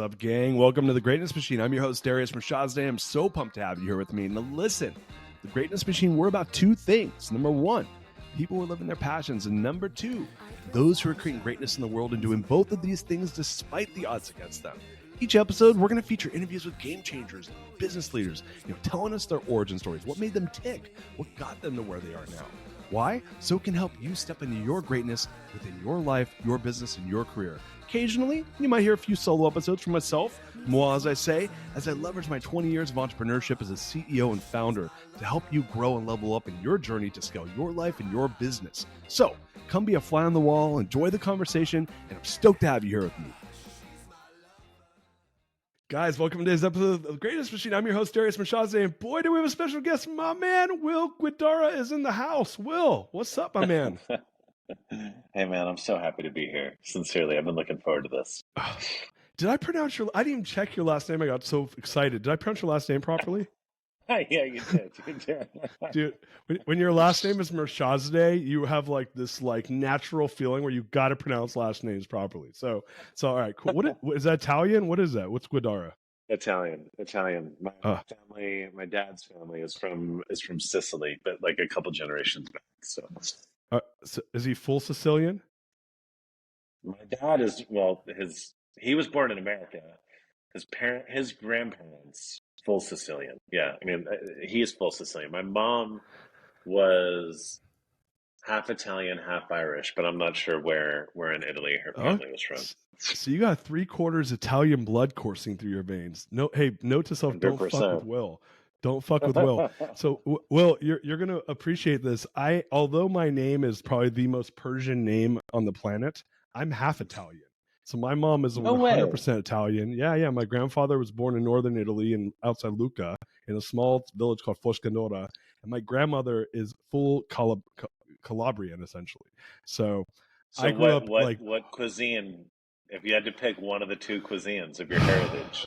What's up, gang? Welcome to the Greatness Machine. I'm your host, Darius. I'm so pumped to have you here with me. Now, listen, the Greatness Machine, we're about two things. Number one, people who are living their passions. And number two, those who are creating greatness in the world and doing both of these things despite the odds against them. Each episode, we're going to feature interviews with game changers, business leaders, telling us their origin stories, what made them tick, what got them to where they are now. Why? So it can help you step into your greatness within your life, your business, and your career. Occasionally, you might hear a few solo episodes from myself, moi, as I say, as I leverage my 20 years of entrepreneurship as a CEO and founder to help you grow and level up in your journey to scale your life and your business. So, come be a fly on the wall, enjoy the conversation, and I'm stoked to have you here with me. Guys, welcome to today's episode of The Greatness Machine. I'm your host, Darius Mashazde, and boy, do we have a special guest. My man, Will Guidara, is in the house. Will, what's up, my man? Hey, man, I'm so happy to be here. Sincerely, I've been looking forward to this. Did I pronounce your... I didn't even check your last name. I got so excited. Did I pronounce your last name properly? Yeah, you did. You did. Dude, when your last name is Mashazde, you have like this like natural feeling where you got to pronounce last names properly. So all right, cool. What is that, Italian? What is that? What's Guidara? Italian. My family, my dad's family is from Sicily, but like a couple generations back. So is he full Sicilian? my dad is, well, he was born in America. His grandparents, full Sicilian. Yeah, I mean, he is full Sicilian. My mom was half Italian, half Irish, but I'm not sure where in Italy her family was from. So you got 3/4 Italian blood coursing through your veins. No, hey, note to self: 100%. Don't fuck with Will. Don't fuck with Will. So, Will, you're gonna appreciate this. Although my name is probably the most Persian name on the planet, I'm half Italian. So my mom is 100% Italian. Yeah. My grandfather was born in northern Italy and outside Lucca in a small village called Foscandora, and my grandmother is full Calabrian, essentially. So I grew up what cuisine? If you had to pick one of the two cuisines of your heritage,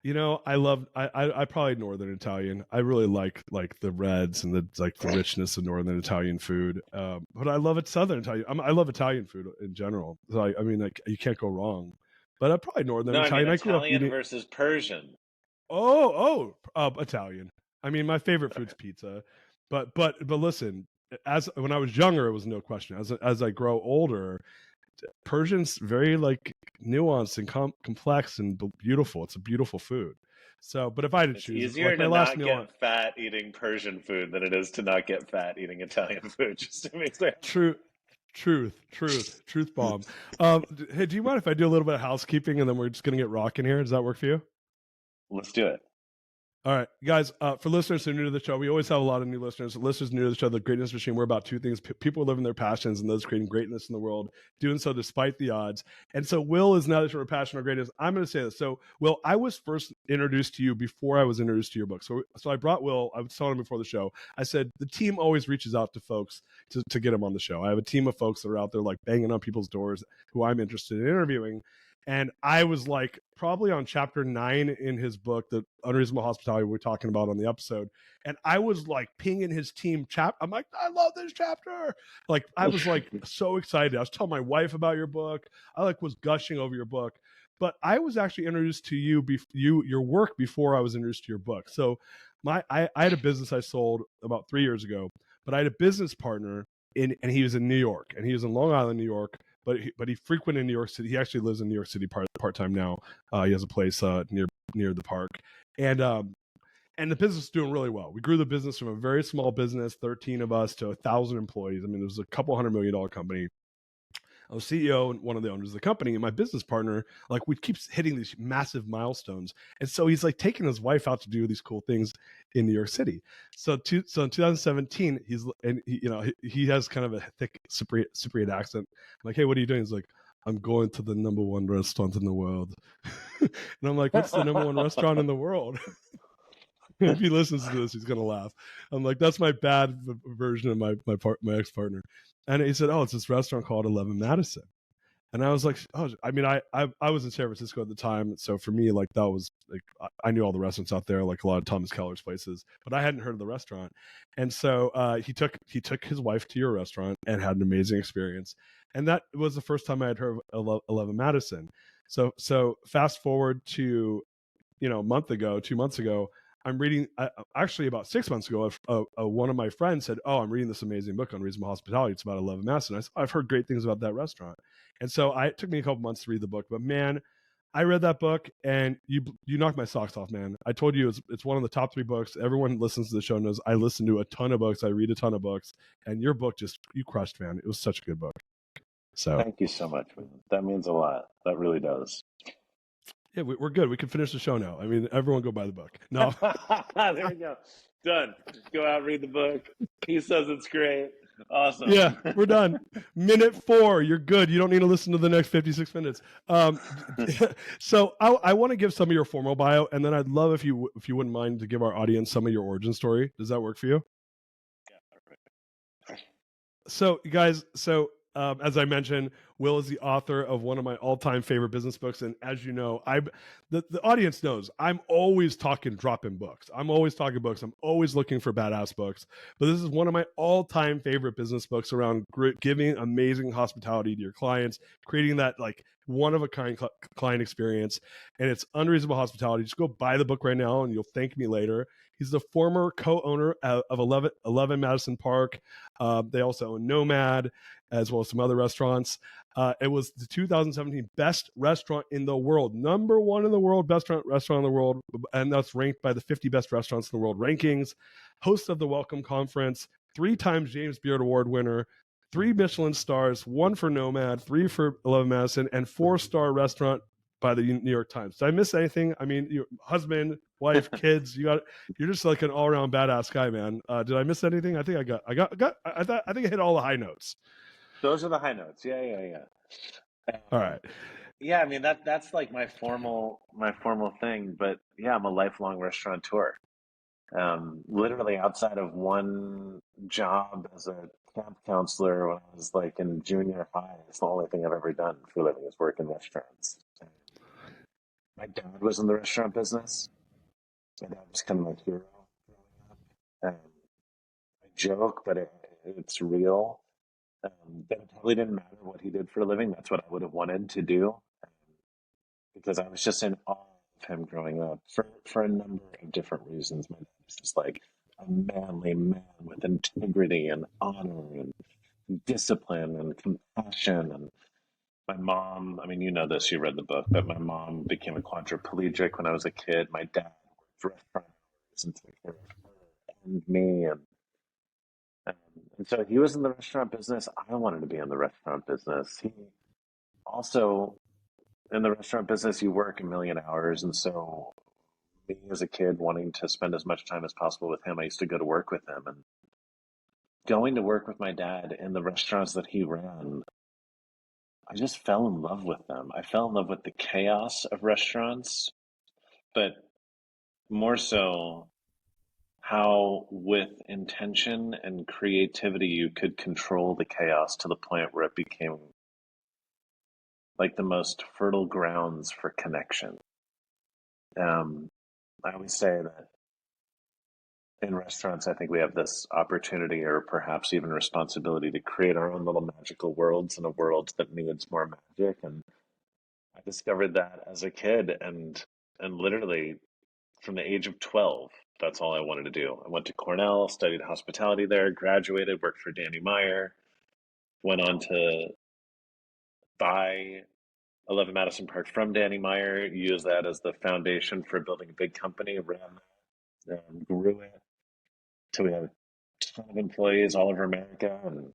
I probably northern Italian. I really like the reds and the richness of northern Italian food. But I love southern Italian. I love Italian food in general. So I mean, like, you can't go wrong. But probably northern Italian. I grew up eating versus Persian. Italian. I mean, my favorite food's pizza. But listen, when I was younger, it was no question. As I grow older, Persian's very like nuanced and complex and beautiful. It's a beautiful food. So, but if I had to choose, it's easier to not get fat eating Persian food than it is to not get fat eating Italian food. Just to make clear. Truth bomb. Hey, do you mind if I do a little bit of housekeeping and then we're just gonna get rocking here? Does that work for you? Let's do it. All right, guys, for listeners who are new to the show, we always have a lot of new listeners. Listeners new to the show, The Greatness Machine, we're about two things. People living their passions and those creating greatness in the world, doing so despite the odds. And so Will is now that you're a passion or greatness. I'm going to say this. So, Will, I was first introduced to you before I was introduced to your book. So I brought Will. I was telling him before the show. I said, the team always reaches out to folks to get them on the show. I have a team of folks that are out there like banging on people's doors who I'm interested in interviewing. And I was like probably on chapter 9 in his book, The Unreasonable Hospitality we're talking about on the episode. And I was like pinging his team I'm like, I love this chapter. Like, I was like so excited. I was telling my wife about your book. I was gushing over your book. But I was actually introduced to your work before I was introduced to your book. So I had a business I sold about 3 years ago, but I had a business partner and he was in New York, and he was in Long Island, New York. But he frequented New York City. He actually lives in New York City part time now. He has a place near the park, and the business is doing really well. We grew the business from a very small business, 13 of us, to 1,000 employees. I mean, it was a couple $100 million company. I was CEO and one of the owners of the company, and my business partner, like, we keep hitting these massive milestones. And so he's like taking his wife out to do these cool things in New York City. So in 2017, he has kind of a thick Cypriot accent. I'm like, hey, what are you doing? He's like, I'm going to the number one restaurant in the world. And I'm like, what's the number one restaurant in the world? If he listens to this, he's gonna laugh. I'm like, that's my bad version of my ex-partner. And he said, oh, it's this restaurant called 11 Madison. And I was like, oh, I mean, I was in San Francisco at the time, so for me, like, that was like, I knew all the restaurants out there, like a lot of Thomas Keller's places, but I hadn't heard of the restaurant. And so he took his wife to your restaurant and had an amazing experience. And that was the first time I had heard of 11 Madison. So fast forward to a month ago, 2 months ago, I'm reading. Actually, about 6 months ago, one of my friends said, "Oh, I'm reading this amazing book on Unreasonable Hospitality. It's about 11 Madison." I said, "I've heard great things about that restaurant," and so it took me a couple months to read the book. But man, I read that book, and you knocked my socks off, man. I told you it's one of the top 3 books. Everyone listens to the show knows I listen to a ton of books. I read a ton of books, and your book just you crushed, man. It was such a good book. So Thank you so much, man. That means a lot. That really does. yeah, we're good. We can finish the show now. I mean, everyone go buy the book. No. There we go. Done. Go out, read the book. He says it's great. Awesome. Yeah, we're done. Minute 4, you're good. You don't need to listen to the next 56 minutes. So I want to give some of your formal bio, and then I'd love if you wouldn't mind to give our audience some of your origin story. Does that work for you? So, you guys, as I mentioned, Will is the author of one of my all-time favorite business books, and as you know, the audience knows I'm always talking dropping books. I'm always talking books. I'm always looking for badass books. But this is one of my all-time favorite business books around giving amazing hospitality to your clients, creating that like one of a kind client experience, and it's Unreasonable Hospitality. Just go buy the book right now, and you'll thank me later. He's the former co-owner of 11 Madison Park. They also own Nomad, as well as some other restaurants. It was the 2017 best restaurant in the world, #1 in the world, best restaurant in the world, and that's ranked by the 50 best restaurants in the world rankings. Host of the Welcome Conference, 3 times James Beard Award winner, 3 Michelin stars, 1 for Nomad, 3 for 11 Madison, and 4-star restaurant by the New York Times. Did I miss anything? I mean, your husband, wife, kids, you're just like an all-around badass guy, man. Did I miss anything? I think I think I hit all the high notes. Those are the high notes. Yeah. All right. Yeah, I mean that's like my formal thing, but yeah, I'm a lifelong restaurateur. Literally outside of one job as a camp counselor when I was like in junior high, it's the only thing I've ever done for a living is work in restaurants. My dad was in the restaurant business. My dad was kind of my hero growing up. I joke, but it's real. That it probably didn't matter what he did for a living. That's what I would have wanted to do because I was just in awe of him growing up for a number of different reasons. My dad was just like a manly man with integrity and honor and discipline and compassion. And my mom, I mean, you know this, you read the book, but my mom became a quadriplegic when I was a kid. My dad worked restaurant hours and took care of her and me. Um, and so he was in the restaurant business. I wanted to be in the restaurant business. He also, in the restaurant business, you work a million hours. And so, me as a kid wanting to spend as much time as possible with him, I used to go to work with him. And going to work with my dad in the restaurants that he ran, I just fell in love with them. I fell in love with the chaos of restaurants, but more so how with intention and creativity you could control the chaos to the point where it became like the most fertile grounds for connection. Um, I always say that in restaurants, I think we have this opportunity or perhaps even responsibility to create our own little magical worlds in a world that needs more magic. And I discovered that as a kid and literally from the age of 12, that's all I wanted to do. I went to Cornell, studied hospitality there, graduated, worked for Danny Meyer, went on to buy 11 Madison Park from Danny Meyer, used that as the foundation for building a big company, ran that, grew it till we had a ton of employees all over America, um,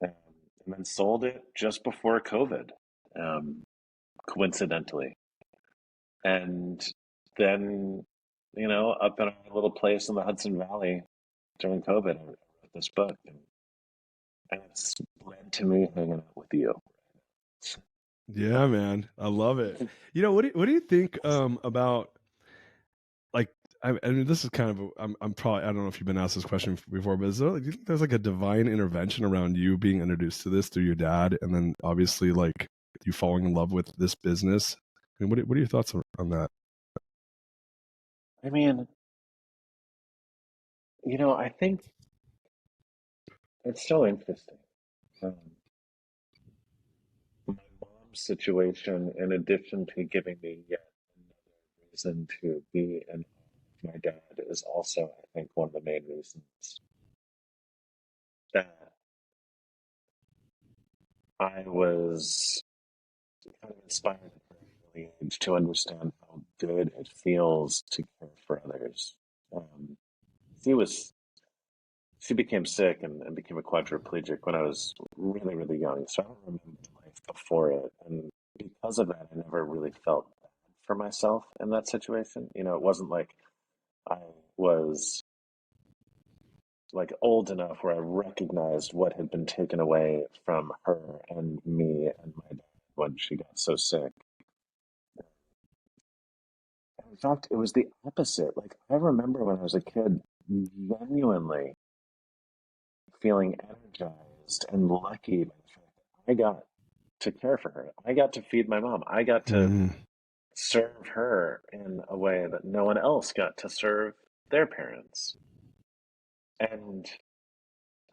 and then sold it just before COVID, um, coincidentally. And then, up in our little place in the Hudson Valley during COVID, I wrote this book, and it's led to me hanging out with you. Yeah, man. I love it. What do you think about like I mean this is kind of I'm probably I don't know if you've been asked this question before, but do you think there's like a divine intervention around you being introduced to this through your dad and then obviously like you falling in love with this business? I mean, what are your thoughts on that? I mean, I think it's so interesting. My mom situation, in addition to giving me yet another reason to be in awe of my dad, is also, I think, one of the main reasons that I was kind of inspired at a very early age to understand how good it feels to care for others. Um, he was she became sick and became a quadriplegic when I was really, really young. So I don't remember life before it. And because of that, I never really felt bad for myself in that situation. It wasn't like I was like old enough where I recognized what had been taken away from her and me and my dad when she got so sick. In fact, it was the opposite. Like, I remember when I was a kid, genuinely feeling energized and lucky by the fact that I got to care for her. I got to feed my mom. I got to Mm. serve her in a way that no one else got to serve their parents. And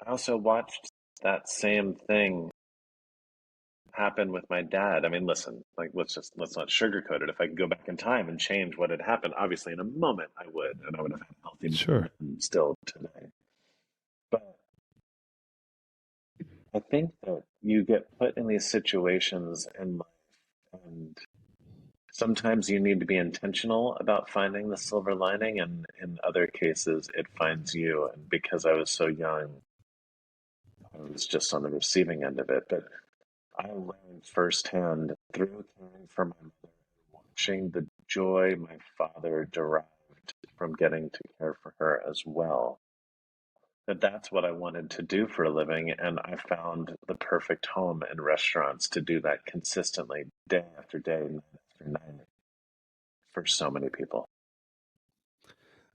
I also watched that same thing happen with my dad. I mean, listen, like let's not sugarcoat it. If I could go back in time and change what had happened, obviously in a moment I would, and I would have had a healthy Sure. mom still today. But I think that you get put in these situations in life, and sometimes you need to be intentional about finding the silver lining, and in other cases, it finds you. And because I was so young, I was just on the receiving end of it. But I learned firsthand through caring for my mother and watching the joy my father derived from getting to care for her as well, that that's what I wanted to do for a living. And I found the perfect home in restaurants to do that consistently, day after day, night after night, for so many people.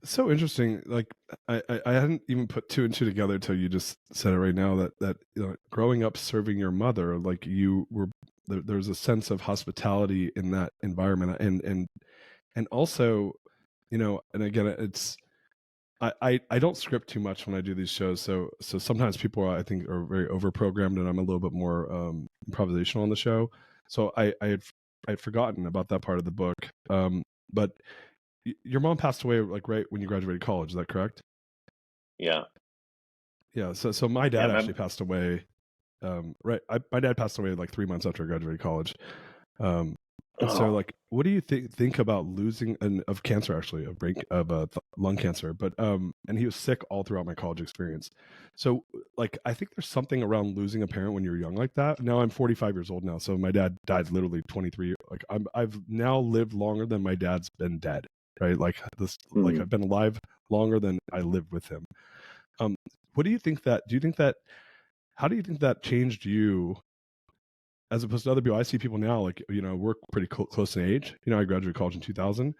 So interesting. Like I hadn't even put two and two together until you just said it right now that growing up serving your mother, like you were there's a sense of hospitality in that environment, and also, and again, it's I don't script too much when I do these shows, so sometimes people I think are very over programmed, and I'm a little bit more improvisational on the show. So I had forgotten about that part of the book, but your mom passed away like right when you graduated college. Is that correct? Yeah. Yeah. So my Yeah. dad actually passed away. Right. My dad passed away like 3 months after I graduated college. Um, and so, Oh, like, what do you think about losing of cancer, actually, of lung cancer? But and he was sick all throughout my college experience. So, like, I think there's something around losing a parent when you're young like that. Now I'm 45 years old now, so my dad died literally 23. Like, I've now lived longer than my dad's been dead. Right, like mm. I've been alive longer than I lived with him. Um, what do you think that? Do you think that? How do you think that changed you as opposed to other people? I see people now, like, we're pretty close in age. I graduated college in 2000.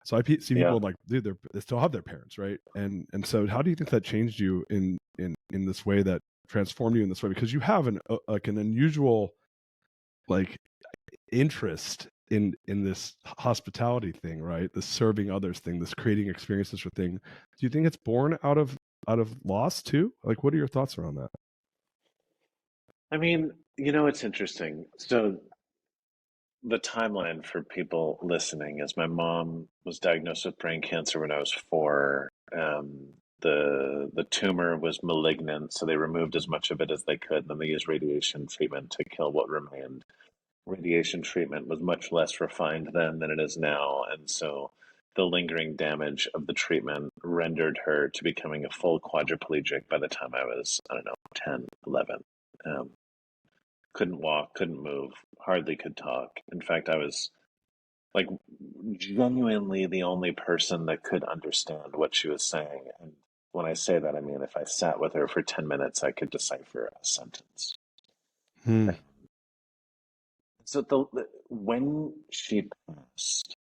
So see Yeah. people like, dude, they still have their parents, right? And so how do you think that changed you in this way, that transformed you in this way? Because you have like an unusual like interest in this hospitality thing, right? This serving others thing, this creating experiences for thing. Do you think it's born out of loss too? Like, what are your thoughts around that? I mean, it's interesting. So the timeline for people listening is my mom was diagnosed with brain cancer when I was 4. The tumor was malignant, so they removed as much of it as they could. Then they used radiation treatment to kill what remained. Radiation treatment was much less refined then than it is now, and so the lingering damage of the treatment rendered her to becoming a full quadriplegic by the time I was, I don't know, 10, 11. Um, couldn't walk, couldn't move, hardly could talk. In fact, I was like genuinely the only person that could understand what she was saying. And when I say that, I mean if I sat with her for 10 minutes, I could decipher a sentence. Hmm. So when she passed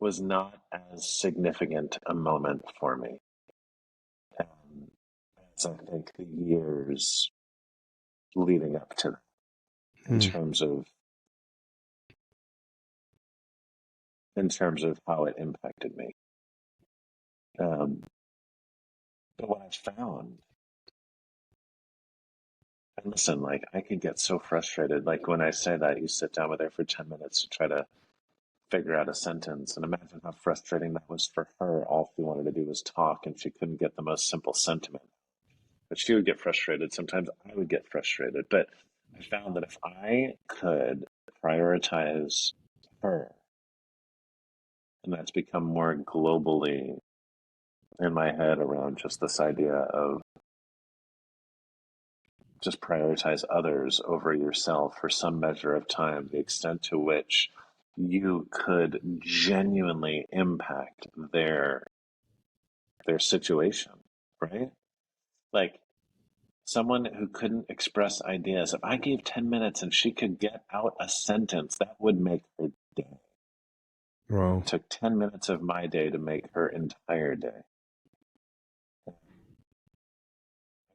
was not as significant a moment for me um, as I think the years leading up to that, in Hmm. terms of in terms of how it impacted me. Um, but what I found And listen, like I could get so frustrated. Like when I say that, you sit down with her for 10 minutes to try to figure out a sentence. And imagine how frustrating that was for her. All she wanted to do was talk, and she couldn't get the most simple sentiment. But she would get frustrated. Sometimes I would get frustrated. But I found that if I could prioritize her, and that's become more globally in my head around just this idea of just prioritize others over yourself for some measure of time, the extent to which you could genuinely impact their situation, right? Like someone who couldn't express ideas, if I gave 10 minutes and she could get out a sentence, that would make her day. Wow. It took 10 minutes of my day to make her entire day. I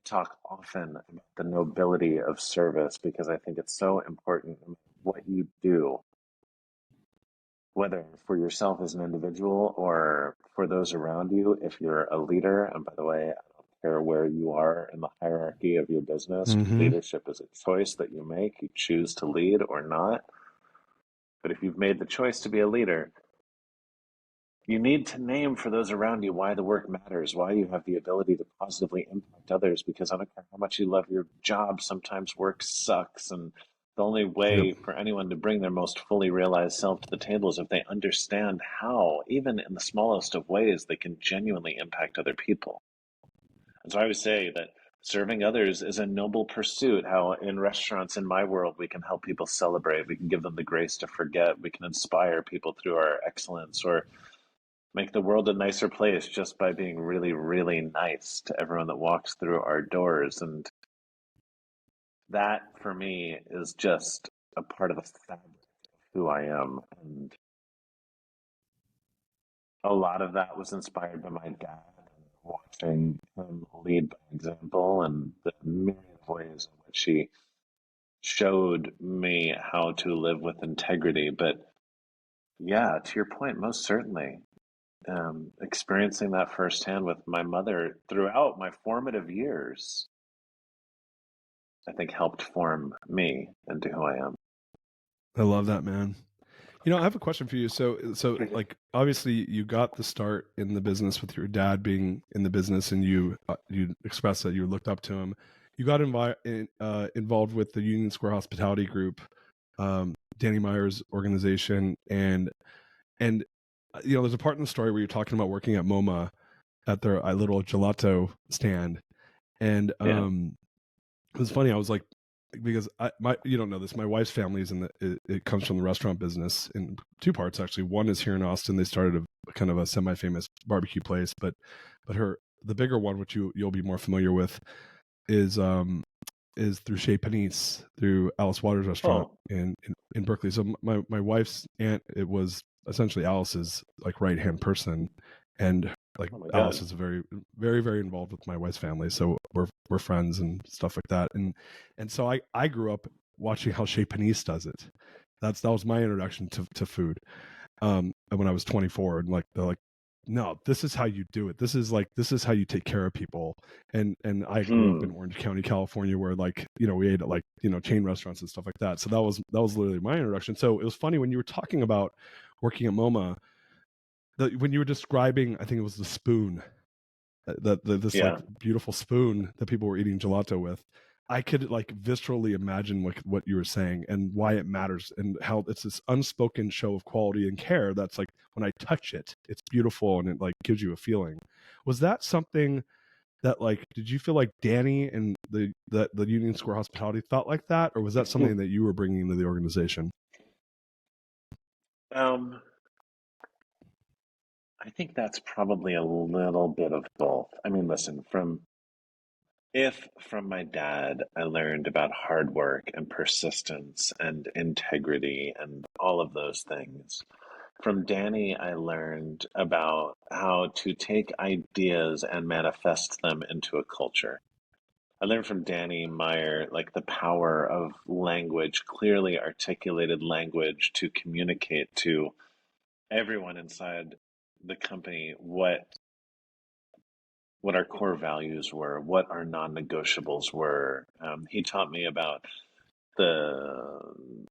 talk often about the nobility of service because I think it's so important what you do, whether for yourself as an individual or for those around you. If you're a leader, and by the way, I don't care where you are in the hierarchy of your business, Mm-hmm. leadership is a choice that you make. You choose to lead or not. But if you've made the choice to be a leader, you need to name for those around you why the work matters, why you have the ability to positively impact others. Because I don't care how much you love your job, sometimes work sucks. And the only Yep. way for anyone to bring their most fully realized self to the table is if they understand how, even in the smallest of ways, they can genuinely impact other people. And so I would say that serving others is a noble pursuit. How in restaurants in my world, we can help people celebrate, we can give them the grace to forget, we can inspire people through our excellence, or make the world a nicer place just by being really, really nice to everyone that walks through our doors. And that for me is just a part of the fabric of who I am. And a lot of that was inspired by my dad and watching him lead by example and the myriad of ways in which he showed me how to live with integrity. But yeah, to your point, most certainly. Experiencing that firsthand with my mother throughout my formative years, I think helped form me into who I am. I love that, man. I have a question for you. So like obviously you got the start in the business with your dad being in the business, and you expressed that you looked up to him. You got involved with the Union Square Hospitality Group, Danny Meyer's organization, and there's a part in the story where you're talking about working at MoMA at their little gelato stand, and Yeah. it was funny. I was like, because you don't know this, my wife's family is it comes from the restaurant business in two parts actually. One is here in Austin. They started a kind of a semi-famous barbecue place, but the bigger one, which you'll be more familiar with, is through Chez Panisse, through Alice Waters restaurant Oh, in Berkeley. So my wife's aunt, it was essentially Alice's like right hand person, and like oh my Alice God. is very very very involved with my wife's family, so we're friends and stuff like that. And so I grew up watching how Chez Panisse does it. That was my introduction to food. And when I was 24, and like they're like, no, this is how you do it. This is how you take care of people. And I grew up in Hmm. Orange County, California, where like we ate at like chain restaurants and stuff like that. So that was literally my introduction. So it was funny when you were talking about working at MoMA, when you were describing, I think it was the spoon, this like Yeah. beautiful spoon that people were eating gelato with. I could like viscerally imagine like what you were saying and why it matters, and how it's this unspoken show of quality and care that's like when I touch it, it's beautiful and it like gives you a feeling. Was that something that like did you feel like Danny and the Union Square Hospitality thought like that, or was that something that you were bringing into the organization? um, I think that's probably a little bit of both. I mean, listen, if from my dad, I learned about hard work and persistence and integrity and all of those things. From Danny, I learned about how to take ideas and manifest them into a culture. I learned from Danny Meyer like the power of language, clearly articulated language to communicate to everyone inside the company what what our core values were, what our non-negotiables were. He taught me about the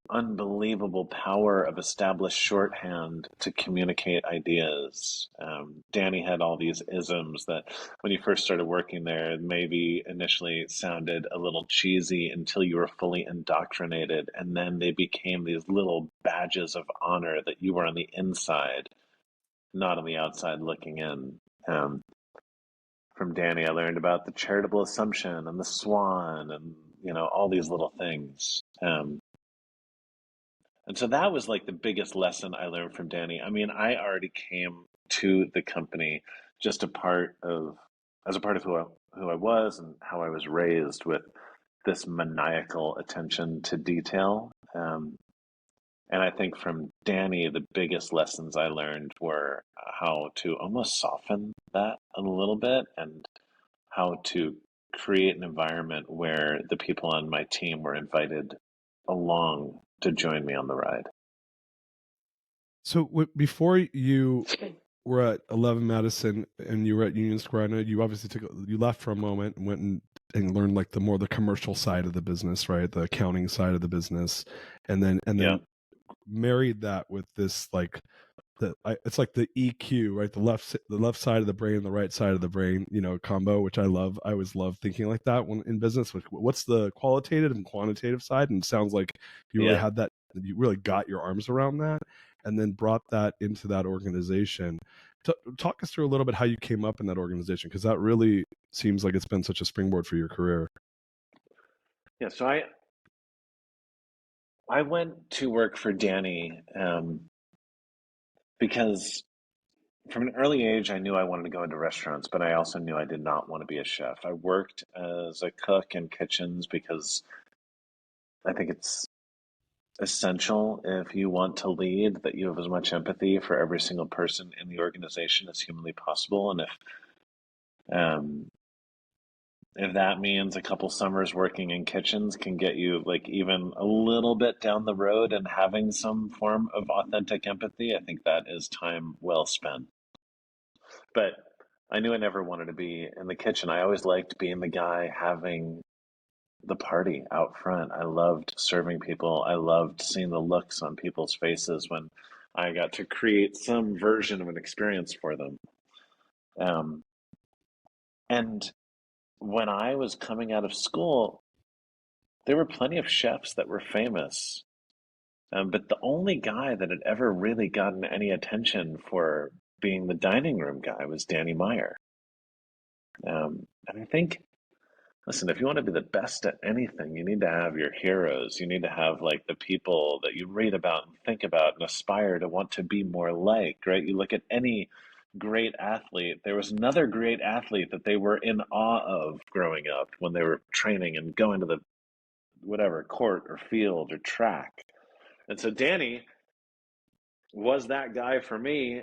unbelievable power of established shorthand to communicate ideas. Danny had all these isms that when you first started working there, maybe initially sounded a little cheesy until you were fully indoctrinated. And then they became these little badges of honor that you were on the inside, not on the outside looking in. From Danny, I learned about the charitable assumption and the swan and, all these little things. And so that was like the biggest lesson I learned from Danny. I mean, I already came to the company just as a part of who I was and how I was raised with this maniacal attention to detail. And I think from Danny, the biggest lessons I learned were how to almost soften that a little bit and how to create an environment where the people on my team were invited along to join me on the ride. So before you were at 11 Madison and you were at Union Square, I know you obviously you left for a moment and went and learned like the commercial side of the business, right? The accounting side of the business, and then Yeah. married that with this like it's like the EQ, right? The left side of the brain, the right side of the brain, combo, which I love. I always love thinking like that when in business. What's the qualitative and quantitative side? And it sounds like you really Yeah. had that. You really got your arms around that, and then brought that into that organization. Talk us through a little bit how you came up in that organization, because that really seems like it's been such a springboard for your career. Yeah. So I went to work for Danny because from an early age, I knew I wanted to go into restaurants, but I also knew I did not want to be a chef. I worked as a cook in kitchens because I think it's essential if you want to lead that you have as much empathy for every single person in the organization as humanly possible. And um, if that means a couple summers working in kitchens can get you like even a little bit down the road and having some form of authentic empathy, I think that is time well spent. But I knew I never wanted to be in the kitchen. I always liked being the guy having the party out front. I loved serving people. I loved seeing the looks on people's faces when I got to create some version of an experience for them. Um, and when I was coming out of school, there were plenty of chefs that were famous. But the only guy that had ever really gotten any attention for being the dining room guy was Danny Meyer. And I think, listen, if you want to be the best at anything, you need to have your heroes. You need to have like the people that you read about and think about and aspire to want to be more like, right? You look at any great athlete, there was another great athlete that they were in awe of growing up when they were training and going to the whatever court or field or track. And so Danny was that guy for me,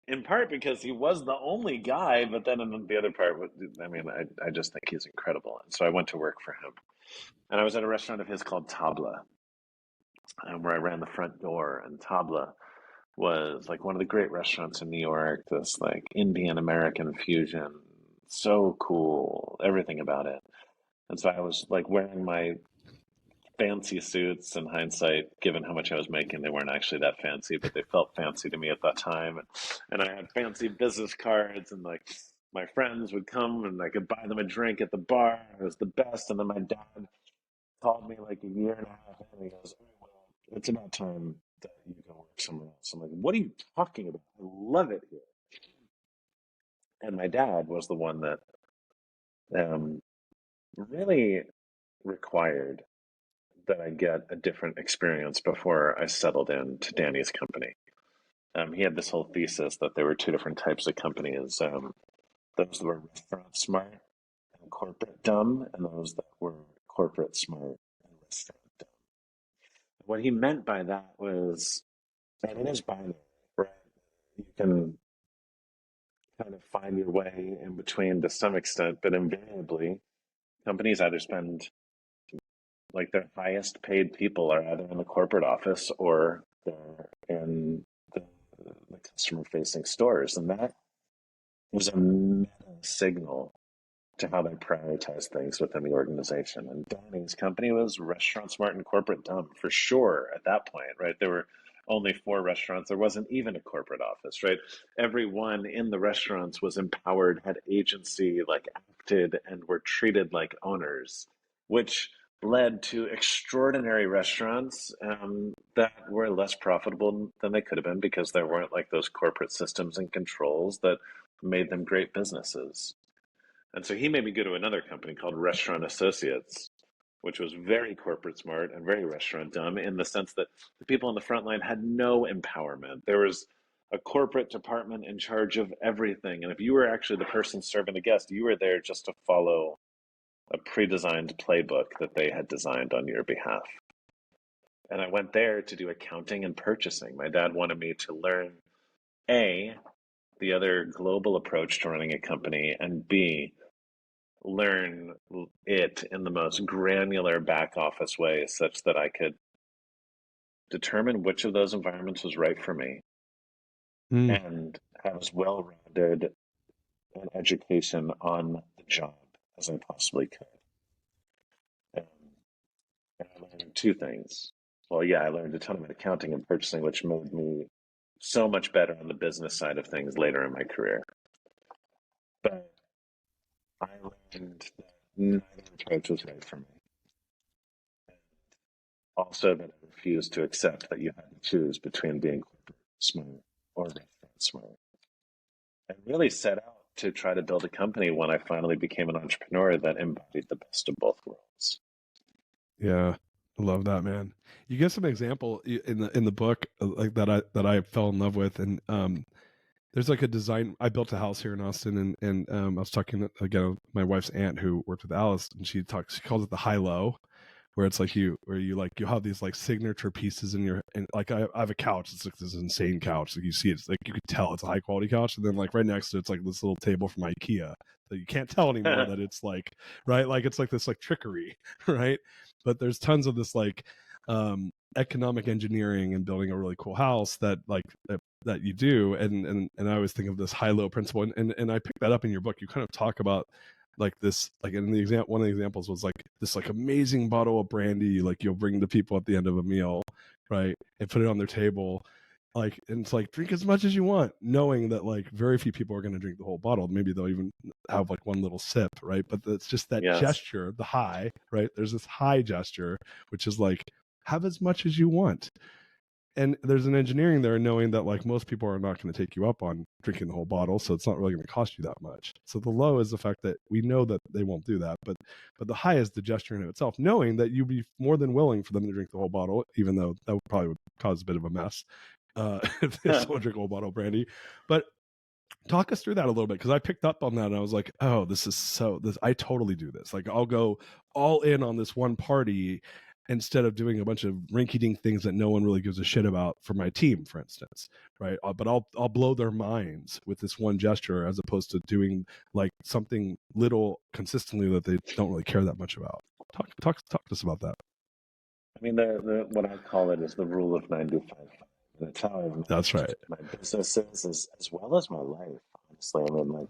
in part because he was the only guy, but then in the other part, I mean, I just think he's incredible. And so I went to work for him. And I was at a restaurant of his called Tabla, where I ran the front door. And Tabla was like one of the great restaurants in New York, this like Indian American fusion. So cool, everything about it. And so I was like wearing my fancy suits. In hindsight, given how much I was making, they weren't actually that fancy, but they felt fancy to me at that time. And I had fancy business cards, and like my friends would come and I could buy them a drink at the bar. It was the best. And then my dad called me like a year and a half in, and he goes, "Oh, well, it's about time that you can work somewhere else." I'm like, "What are you talking about? I love it here." And my dad was the one that um, really required that I get a different experience before I settled into Danny's company. He had this whole thesis that there were two different types of companies, those that were restaurant smart and corporate dumb, and those that were corporate smart and restaurant dumb. What he meant by that was, and it is binary, right? You can kind of find your way in between to some extent, but invariably, companies either spend like their highest paid people are either in the corporate office or they're in the customer facing stores. And that was a meta signal to how they prioritize things within the organization. And Danny's company was restaurant smart and corporate dumb for sure at that point, right? There were only 4 restaurants. There wasn't even a corporate office, right? Everyone in the restaurants was empowered, had agency, like acted and were treated like owners, which led to extraordinary restaurants that were less profitable than they could have been because there weren't like those corporate systems and controls that made them great businesses. And so he made me go to another company called Restaurant Associates, which was very corporate smart and very restaurant dumb in the sense that the people on the front line had no empowerment. There was a corporate department in charge of everything. And if you were actually the person serving the guest, you were there just to follow a pre-designed playbook that they had designed on your behalf. And I went there to do accounting and purchasing. My dad wanted me to learn A, the other global approach to running a company, and B, learn it in the most granular back office way such that I could determine which of those environments was right for me and have as well-rounded an education on the job as I possibly could. And I learned 2 things. Well, yeah, I learned a ton about accounting and purchasing, which made me so much better on the business side of things later in my career. But I learned that neither approach was right for me. Also, that I refused to accept that you had to choose between being corporate smart or restaurant smart. And really set out to try to build a company when I finally became an entrepreneur that embodied the best of both worlds. Yeah, I love that, man. You get some example in the book like that I fell in love with, and there's like a design. I built a house here in Austin, and I was talking again with my wife's aunt who worked with Alice, and she calls it the high low, where it's like you have these like signature pieces in your, and like I have a couch. It's like this insane couch. Like you see, it's like you could tell it's a high quality couch, and then like right next to it's like this little table from IKEA that you can't tell anymore that it's like, right, like it's like this like trickery, right? But there's tons of this like economic engineering and building a really cool house that like that you do, and I always think of this high low principle, and I picked that up in your book. You kind of talk about like this, like in the example, one of the examples was like this like amazing bottle of brandy, like you'll bring to people at the end of a meal, right, and put it on their table, like, and it's like drink as much as you want, knowing that like very few people are going to drink the whole bottle. Maybe they'll even have like one little sip, right? But it's just that Yes. gesture, the high, right? There's this high gesture, which is like have as much as you want. And there's an engineering there, knowing that like most people are not going to take you up on drinking the whole bottle, so it's not really going to cost you that much. So the low is the fact that we know that they won't do that, but the high is the gesture in itself, knowing that you'd be more than willing for them to drink the whole bottle, even though that would cause a bit of a mess if they someone drink a whole bottle of brandy. But talk us through that a little bit, because I picked up on that and I was like, oh, this I totally do this. Like I'll go all in on this one party instead of doing a bunch of rinky-dink things that no one really gives a shit about for my team, for instance, right? But I'll blow their minds with this one gesture as opposed to doing like something little consistently that they don't really care that much about. Talk to us about that. I mean, the what I call it is the rule of 95. That's how I've That's right. managed my businesses as well as my life, honestly. I mean, like,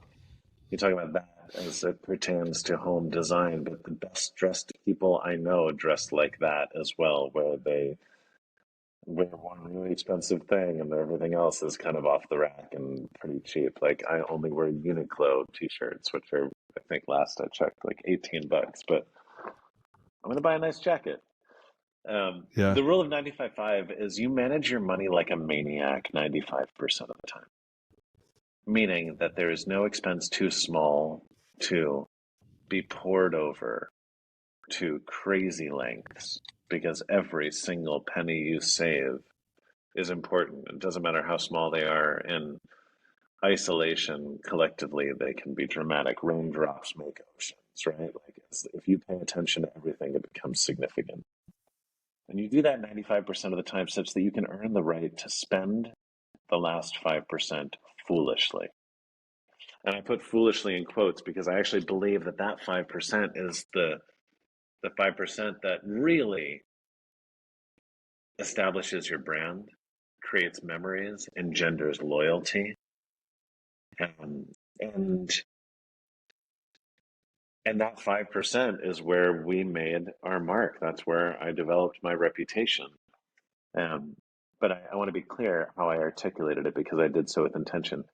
you talk about that as it pertains to home design, but the best dressed people I know dress like that as well, where they wear one really expensive thing and everything else is kind of off the rack and pretty cheap. Like I only wear Uniqlo t-shirts, which are, I think last I checked, like $18, but I'm gonna buy a nice jacket. Yeah. The rule of 95.5 is you manage your money like a maniac 95% of the time, meaning that there is no expense too small to be poured over to crazy lengths because every single penny you save is important. It doesn't matter how small they are. In isolation, collectively, they can be dramatic. Raindrops make oceans, right? Like if you pay attention to everything, it becomes significant. And you do that 95% of the time such that you can earn the right to spend the last 5% foolishly. And I put foolishly in quotes because I actually believe that that 5% is the 5% that really establishes your brand, creates memories, engenders loyalty, and And that 5% is where we made our mark. That's where I developed my reputation. Um, but I want to be clear how I articulated it because I did so with intention.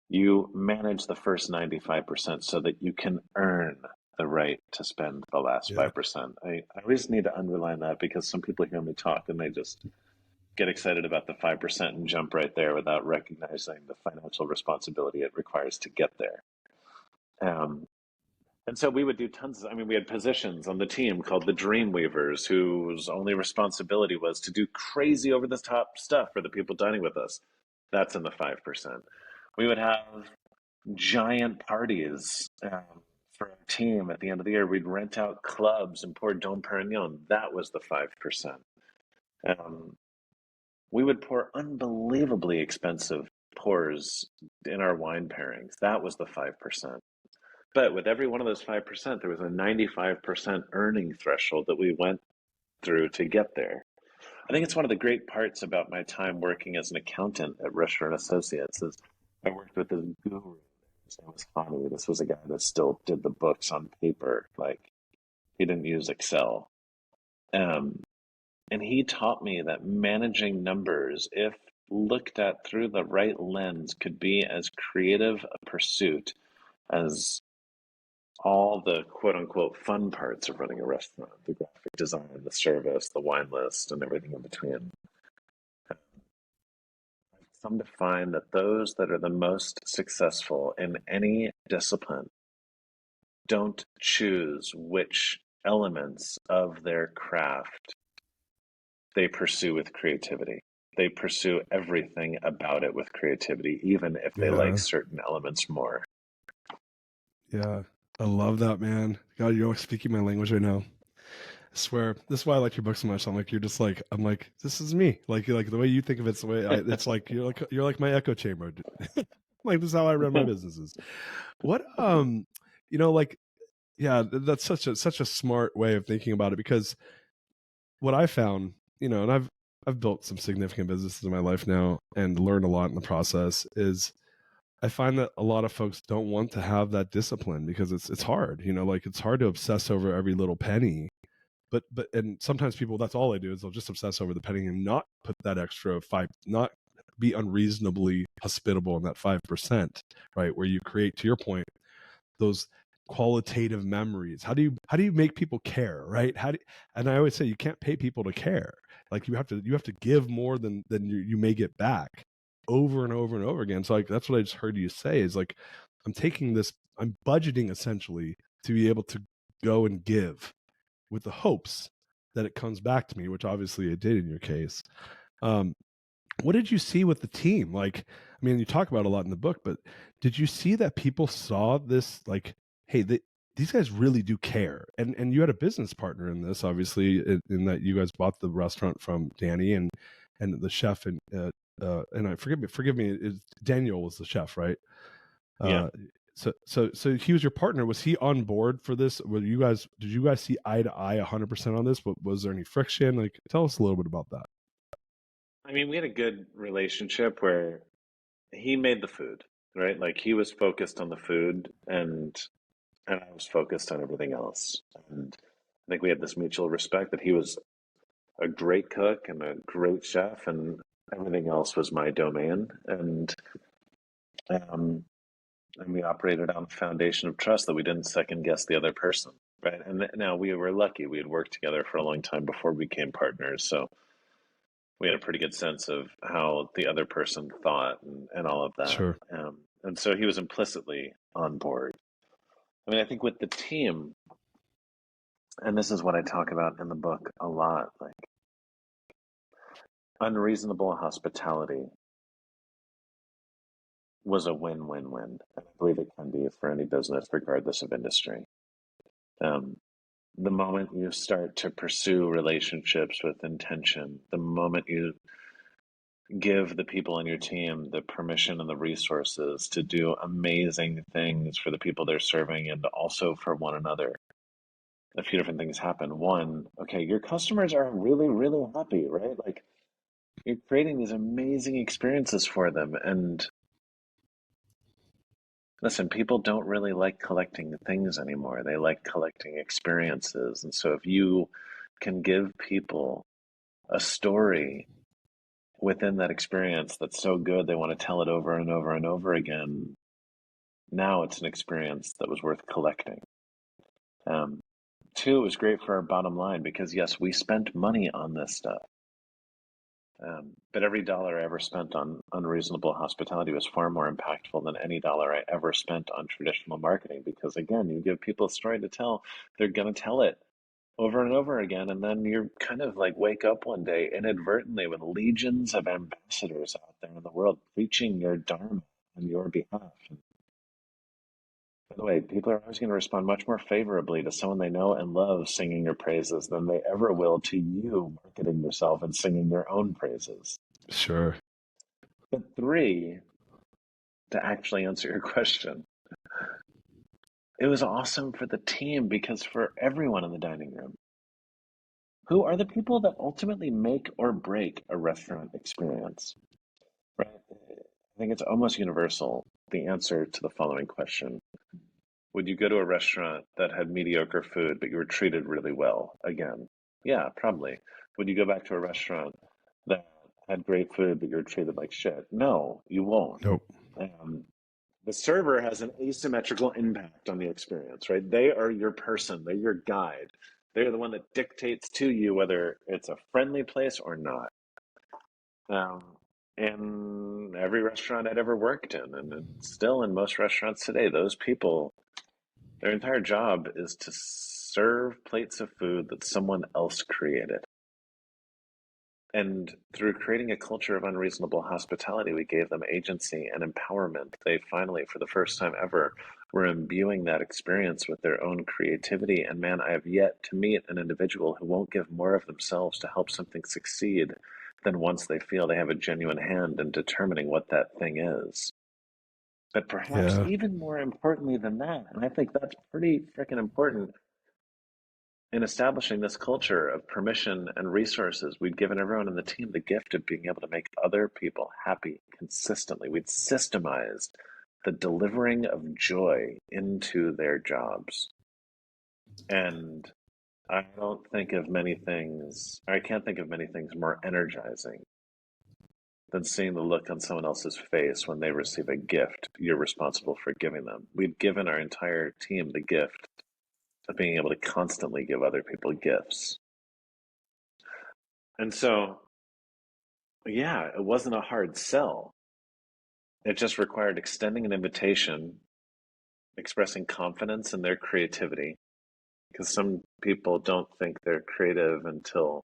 You manage the first 95% so that you can earn the right to spend the last Yeah. 5%. I always need to underline that because some people hear me talk and they just get excited about the 5% and jump right there without recognizing the financial responsibility it requires to get there. Um, and so we would do tons of, I mean, we had positions on the team called the Dream Weavers, whose only responsibility was to do crazy over the top stuff for the people dining with us. That's in the 5%. We would have giant parties for our team at the end of the year. We'd rent out clubs and pour Dom Perignon. That was the 5%. Um, we would pour unbelievably expensive pours in our wine pairings. That was the 5%. But with every one of those 5%, there was a 95% earning threshold that we went through to get there. I think it's one of the great parts about my time working as an accountant at Restaurant Associates is I worked with this guru. His name was Hani. This was a guy that still did the books on paper. Like he didn't use Excel. Um, and he taught me that managing numbers, if looked at through the right lens, could be as creative a pursuit as all the quote unquote fun parts of running a restaurant, the graphic design, the service, the wine list, and everything in between. I've come to find that those that are the most successful in any discipline don't choose which elements of their craft they pursue with creativity. They pursue everything about it with creativity, even if they like Yeah. certain elements more. Yeah. I love that, man. God, you're speaking my language right now. I swear, this is why I like your book so much. I'm like, you're just like, I'm like, this is me. Like the way you think of it's the way it's like you're like my echo chamber. Like this is how I run my businesses. What like yeah, that's such a smart way of thinking about it because what I found, and I've built some significant businesses in my life now and learned a lot in the process is I find that a lot of folks don't want to have that discipline because it's hard, like it's hard to obsess over every little penny. But and sometimes people that's all they do is they'll just obsess over the penny and not put that extra five, not be unreasonably hospitable in that 5%, right? Where you create, to your point, those qualitative memories. How do you make people care, right? And I always say you can't pay people to care. Like you have to give more than you may get back over and over and over again. So like that's what I just heard you say is like I'm budgeting essentially to be able to go and give with the hopes that it comes back to me, which obviously it did in your case. Um, what did you see with the team? Like, I mean, you talk about a lot in the book, but did you see that people saw this like, hey, these guys really do care? And you had a business partner in this, obviously, in that you guys bought the restaurant from Danny and the chef and I forgive me, Daniel was the chef, right? Yeah. Uh, so he was your partner. Was he on board for this? Did you guys see eye to eye 100% on this? But was there any friction? Like, tell us a little bit about that. I mean, we had a good relationship where he made the food, right? Like he was focused on the food and I was focused on everything else. And I think we had this mutual respect that he was a great cook and a great chef and everything else was my domain. Um and we operated on a foundation of trust that we didn't second guess the other person, right? And now we were lucky. We had worked together for a long time before we became partners, so we had a pretty good sense of how the other person thought and all of that. Sure. And so he was implicitly on board. I mean, I think with the team, and this is what I talk about in the book a lot, like unreasonable hospitality was a win-win-win. And I believe it can be for any business, regardless of industry. Um, the moment you start to pursue relationships with intention, the moment you give the people on your team the permission and the resources to do amazing things for the people they're serving and also for one another, a few different things happen. One, okay, your customers are really, really happy, right? Like you're creating these amazing experiences for them. And Listen, people don't really like collecting things anymore. They like collecting experiences. And so if you can give people a story within that experience that's so good they want to tell it over and over and over again, now it's an experience that was worth collecting. Um, Two, it was great for our bottom line because, yes, we spent money on this stuff. But every dollar I ever spent on unreasonable hospitality was far more impactful than any dollar I ever spent on traditional marketing. Because again, you give people a story to tell, they're going to tell it over and over again. And then you're kind of like wake up one day inadvertently with legions of ambassadors out there in the world preaching your dharma on your behalf. And by the way, people are always going to respond much more favorably to someone they know and love singing your praises than they ever will to you marketing yourself and singing your own praises. Sure. But three, to actually answer your question, it was awesome for the team because for everyone in the dining room, who are the people that ultimately make or break a restaurant experience, right? I think it's almost universal, the answer to the following question. Would you go to a restaurant that had mediocre food, but you were treated really well? Again, yeah, probably. Would you go back to a restaurant that had great food, but you were treated like shit? No, you won't. Nope. The server has an asymmetrical impact on the experience, right? They are your person, they're your guide. They're the one that dictates to you whether it's a friendly place or not. Um, in every restaurant I'd ever worked in, and still in most restaurants today, those people, their entire job is to serve plates of food that someone else created. And through creating a culture of unreasonable hospitality, we gave them agency and empowerment. They finally, for the first time ever, were imbuing that experience with their own creativity. And man, I have yet to meet an individual who won't give more of themselves to help something succeed than once they feel they have a genuine hand in determining what that thing is. But perhaps Yeah. even more importantly than that, and I think that's pretty freaking important, in establishing this culture of permission and resources, we'd given everyone in the team the gift of being able to make other people happy consistently. We'd systemized the delivering of joy into their jobs. And I don't think of many things, I can't think of many things more energizing than seeing the look on someone else's face when they receive a gift you're responsible for giving them. We've given our entire team the gift of being able to constantly give other people gifts. And so, yeah, it wasn't a hard sell. It just required extending an invitation, expressing confidence in their creativity, because some people don't think they're creative until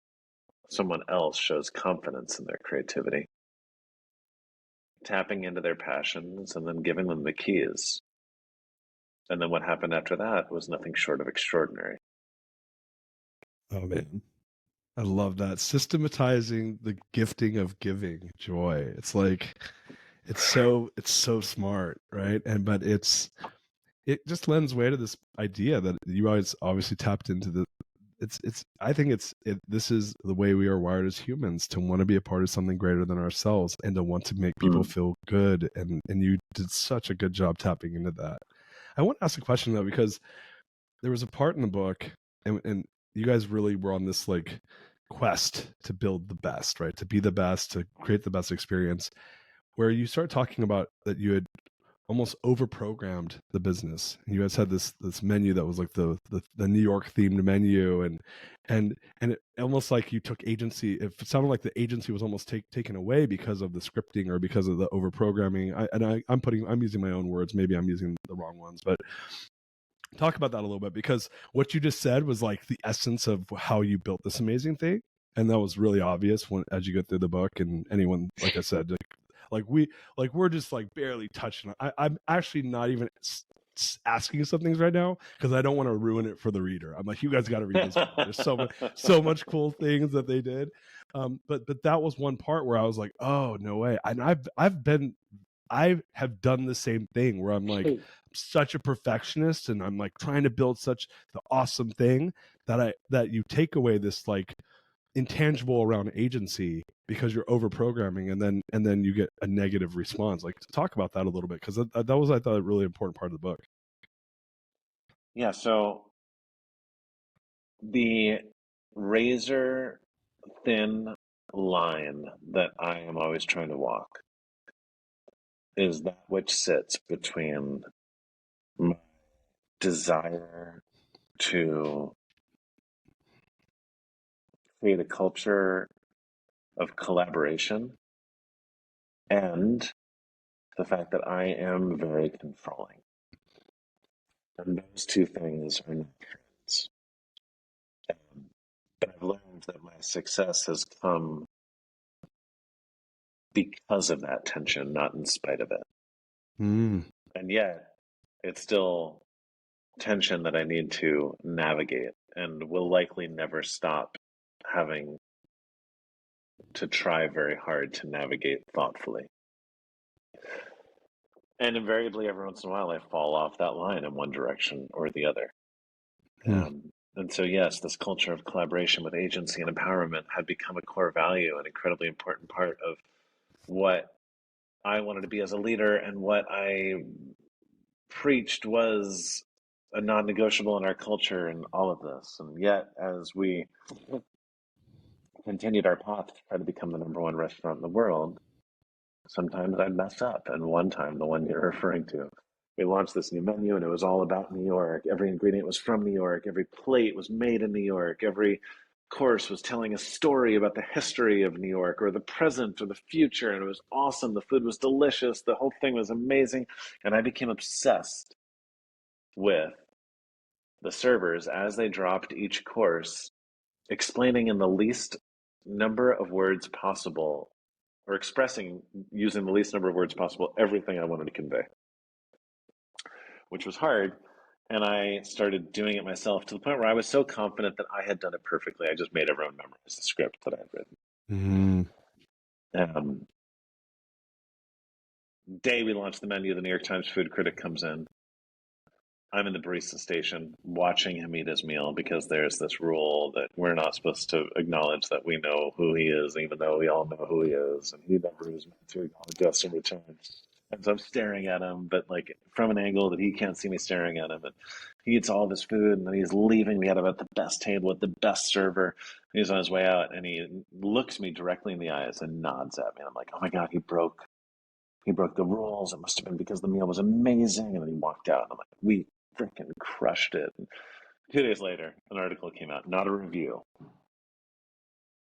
someone else shows confidence in their creativity. Tapping into their passions and then giving them the keys. And then what happened after that was nothing short of extraordinary. Oh man. I love that. Systematizing the gifting of giving joy. It's like it's so smart, right? And but it just lends way to this idea that you guys obviously tapped into the it's I think this is the way we are wired as humans, to want to be a part of something greater than ourselves and to want to make people feel good, and you did such a good job tapping into that. I want to ask a question though, because there was a part in the book, and you guys really were on this like quest to build the best, right? To be the best, to create the best experience, where you start talking about that you had almost over-programmed the business. And you guys had this menu that was like the New York themed menu, and it almost like you took agency. It sounded like the agency was almost taken away because of the scripting or because of the over-programming. I'm using my own words. Maybe I'm using the wrong ones, but talk about that a little bit, because what you just said was like the essence of how you built this amazing thing, and that was really obvious when as you go through the book. And anyone, like I said, we're just like barely touching. I'm actually not even asking you some things right now because I don't want to ruin it for the reader. I'm like, you guys got to read this book. There's so much cool things that they did. But that was one part where I was like, oh no way. And I have done the same thing where I'm like such a perfectionist, and I'm like trying to build such the awesome thing that you take away this like intangible around agency, because you're over programming, and then you get a negative response. Like, talk about that a little bit, because that was, I thought, a really important part of the book. Yeah, so the razor thin line that I am always trying to walk is that which sits between my desire to create a culture of collaboration and the fact that I am very controlling. And those two things are not friends. But I've learned that my success has come because of that tension, not in spite of it. Mm. And yet, it's still tension that I need to navigate and will likely never stop having to try very hard to navigate thoughtfully. And invariably, every once in a while, I fall off that line in one direction or the other. Mm. And so, yes, this culture of collaboration with agency and empowerment had become a core value, an incredibly important part of what I wanted to be as a leader, and what I preached was a non-negotiable in our culture and all of this. And yet, as we continued our path to try to become the number one restaurant in the world, sometimes I'd mess up. And one time, the one you're referring to, we launched this new menu and it was all about New York. Every ingredient was from New York. Every plate was made in New York. Every course was telling a story about the history of New York, or the present or the future. And it was awesome. The food was delicious. The whole thing was amazing. And I became obsessed with the servers as they dropped each course, explaining in the least number of words possible, or expressing using the least number of words possible everything I wanted to convey, which was hard. And I started doing it myself to the point where I was so confident that I had done it perfectly. I just made everyone memorize the script that I had written. Mm. Day we launched the menu, the New York Times food critic comes in. I'm in the barista station watching him eat his meal, because there's this rule that we're not supposed to acknowledge that we know who he is, even though we all know who he is. And he never was meant to acknowledge us in return. And so I'm staring at him, but like from an angle that he can't see me staring at him. And he eats all of his food, and then he's leaving me at about the best table with the best server. He's on his way out, and he looks me directly in the eyes and nods at me. And I'm like, oh my God, he broke the rules. It must have been because the meal was amazing. And then he walked out, and I'm like, we freaking crushed it. And 2 days later, an article came out, not a review,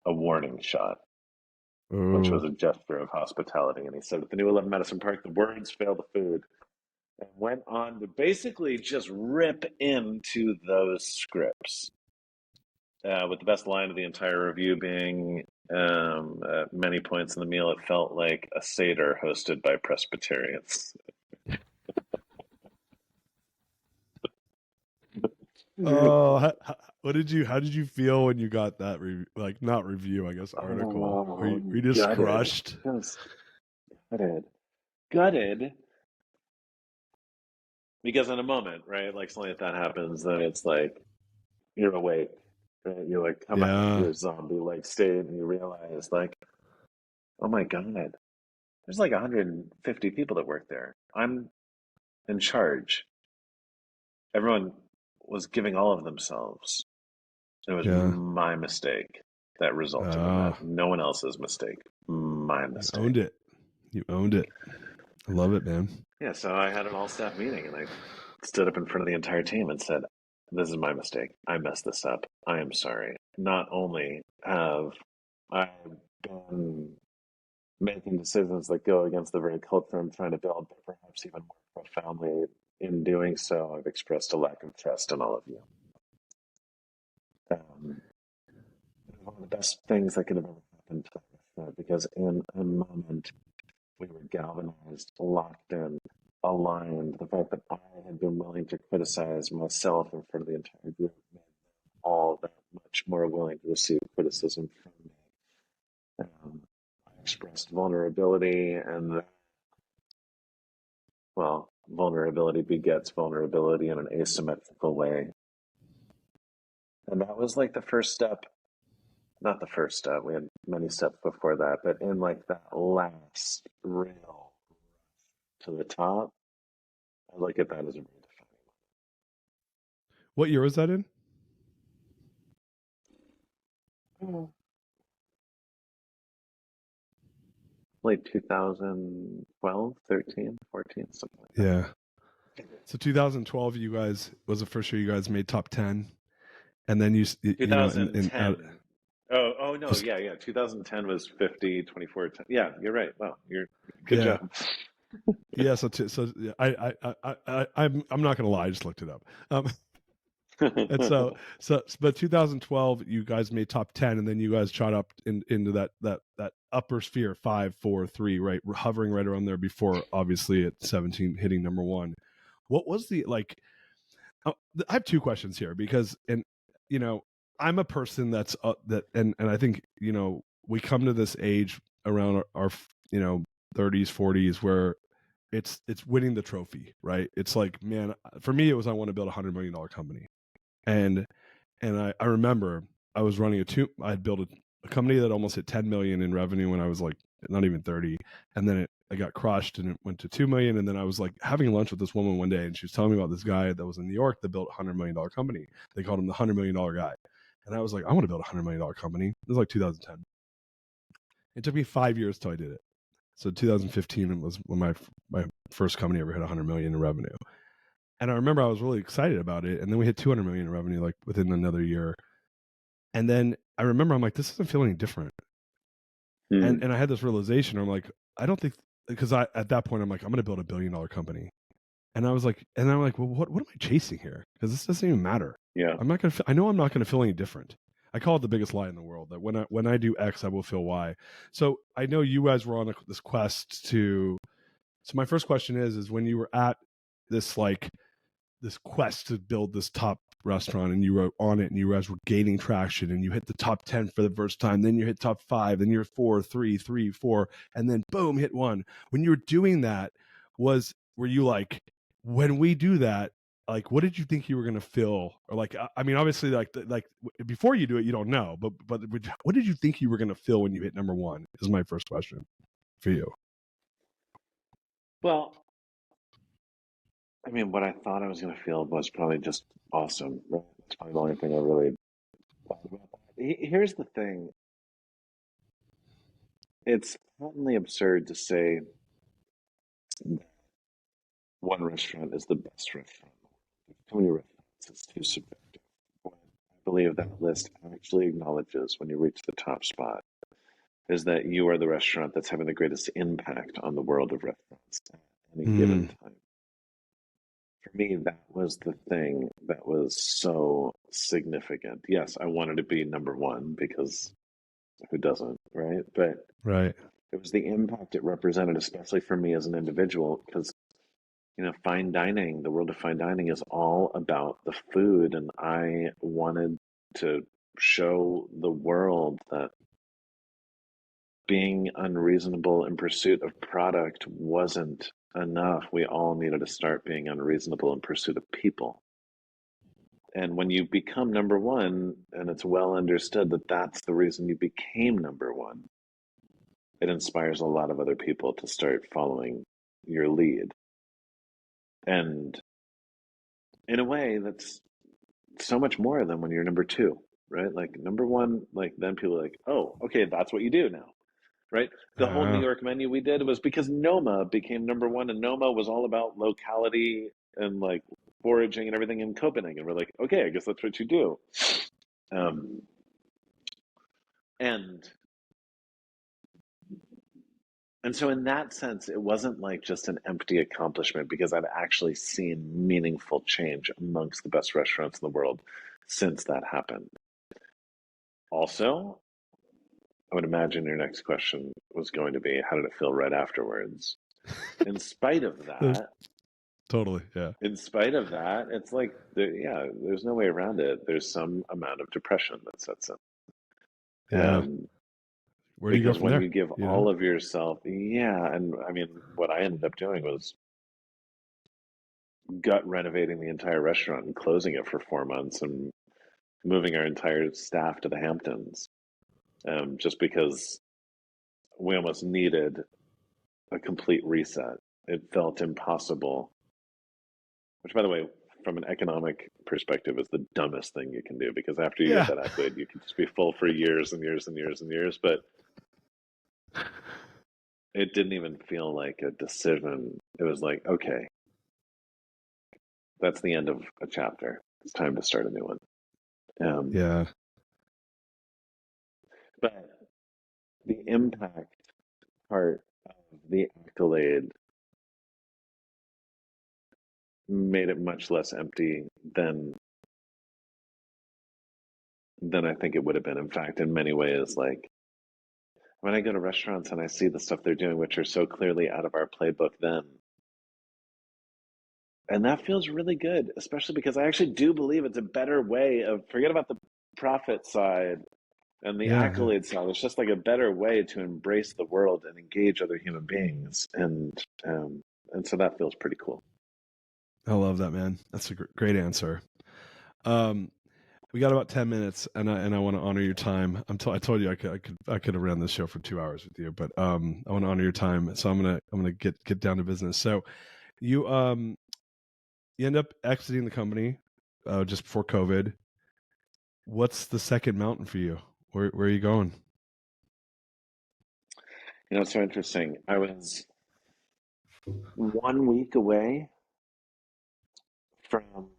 a warning shot, which was a gesture of hospitality. And he said, at the new 11 Madison Park, the words fail the food. And went on to basically just rip into those scripts, with the best line of the entire review being, at many points in the meal, it felt like a Seder hosted by Presbyterians. Oh, what did you? How did you feel when you got that? Like, not review, I guess, article. Were you just Gutted. crushed? Just gutted. Because in a moment, right, like something like that happens, then it's like you're awake, right? You like come out of Yeah. your zombie-like state, and you realize, like, oh my God, there's like 150 people that work there. I'm in charge. Everyone was giving all of themselves. It was Yeah. my mistake that resulted in that. No one else's mistake. My mistake. You owned it. You owned it. I love it, man. Yeah, so I had an all-staff meeting, and I stood up in front of the entire team and said, this is my mistake. I messed this up. I am sorry. Not only have I been making decisions that go against the very culture I'm trying to build, but perhaps even more profoundly, in doing so, I've expressed a lack of trust in all of you. One of the best things that could have ever happened to that restaurant, because in a moment we were galvanized, locked in, aligned. The fact that I had been willing to criticize myself in front of the entire group made them all that much more willing to receive criticism from me. I expressed vulnerability, and well, vulnerability begets vulnerability in an asymmetrical way. And that was like the first step not the first step. We had many steps before that, but in like that last rail to the top, I look at that as a very What year was that in? defining. Like 2012, 13, 14, something like that. Yeah. So 2012, you guys was the first year you guys made top 10, and then you know, in 2010. Oh no, yeah. 2010 was 50, 24. 10. Yeah, you're right. Wow, you're good yeah, job. yeah. So I'm not gonna lie, I just looked it up. And but 2012, you guys made top 10, and then you guys shot up into that upper sphere, 5, 4, 3, right, hovering right around there before, obviously at 17 hitting number one. What was the like? I have two questions here because, and you know, I'm a person that's and I think we come to this age around our 30s, 40s where it's winning the trophy, right? It's like, man, for me, it was I want to build $100 million company, and I remember I was running I had built a company that almost hit 10 million in revenue when I was like not even 30, and then I got crushed and it went to 2 million, and then I was like having lunch with this woman one day, and she was telling me about this guy that was in New York that built $100 million company. They called him the $100 million guy, and I was like, I want to build $100 million company. It was like 2010. It took me 5 years till I did it. So 2015 was when my first company ever hit 100 million in revenue. And I remember I was really excited about it. And then we hit 200 million in revenue like within another year. And then I remember I'm like, this doesn't feel any different. Hmm. And I had this realization. I'm like, I don't think, because at that point I'm like, I'm going to build $1 billion company. And I'm like, well, what am I chasing here? Because this doesn't even matter. Yeah. I'm not going to, I know I'm not going to feel any different. I call it the biggest lie in the world that when I do X, I will feel Y. So I know you guys were on this quest to, so my first question is when you were at this, like, this quest to build this top restaurant and you were on it and you guys were gaining traction and you hit the top 10 for the first time, then you hit top 5, then you're 4, 3, 3, 4, and then boom, hit 1. When you were doing that, were you like, when we do that, like, what did you think you were going to feel? Or like, I mean, obviously, like before you do it, you don't know, but what did you think you were going to feel when you hit number 1 is my first question for you. Well, I mean, what I thought I was going to feel was probably just awesome. Right? That's probably the only thing I really thought about that. Here's the thing. It's patently absurd to say one restaurant is the best restaurant in the world. There's too many restaurants. It's too subjective. What I believe that list actually acknowledges when you reach the top spot is that you are the restaurant that's having the greatest impact on the world of restaurants at any given Mm, time. For me, that was the thing that was so significant. Yes, I wanted to be number one because who doesn't, right? But right. it was the impact it represented, especially for me as an individual, because fine dining, the world of fine dining is all about the food, and I wanted to show the world that being unreasonable in pursuit of product wasn't enough. We all needed to start being unreasonable in pursuit of people. And when you become number one, and it's well understood that that's the reason you became number one, it inspires a lot of other people to start following your lead. And in a way, that's so much more than when you're number two, right? Like number one, like then people are like, oh, okay, that's what you do now, right? The whole New Yeah. York menu we did was because Noma became number one, and Noma was all about locality and like foraging and everything in Copenhagen. We're like, okay, I guess that's what you do. Um, and And so, in that sense, it wasn't like just an empty accomplishment because I've actually seen meaningful change amongst the best restaurants in the world since that happened. Also, I would imagine your next question was going to be how did it feel right afterwards? In spite of that, Totally. Yeah. it's like, yeah, there's no way around it. There's some amount of depression that sets in. Yeah. Where do you go Because from when there? you give You know? all of yourself, yeah, and I mean, what I ended up doing was gut renovating the entire restaurant and closing it for 4 months and moving our entire staff to the Hamptons. just because we almost needed a complete reset. It felt impossible, which, by the way, from an economic perspective, is the dumbest thing you can do, because after you get Yeah. that accolade, you can just be full for years and years and years and years. But it didn't even feel like a decision. It was like, okay, that's the end of a chapter. It's time to start a new one. Yeah. But the impact part of the accolade made it much less empty than I think it would have been. In fact, in many ways, like when I go to restaurants and I see the stuff they're doing, which are so clearly out of our playbook then, and that feels really good, especially because I actually do believe it's a better way of, forget about the profit side and the Yeah. accolade side. It's just like a better way to embrace the world and engage other human beings, and so that feels pretty cool. I love that, man. That's a great answer. Um, we got about 10 minutes, and I want to honor your time. I told you I could have ran this show for 2 hours with you, but I want to honor your time, so I'm gonna get down to business. So you you end up exiting the company just before COVID. What's the second mountain for you? Where are you going? It's so interesting. I was 1 week away from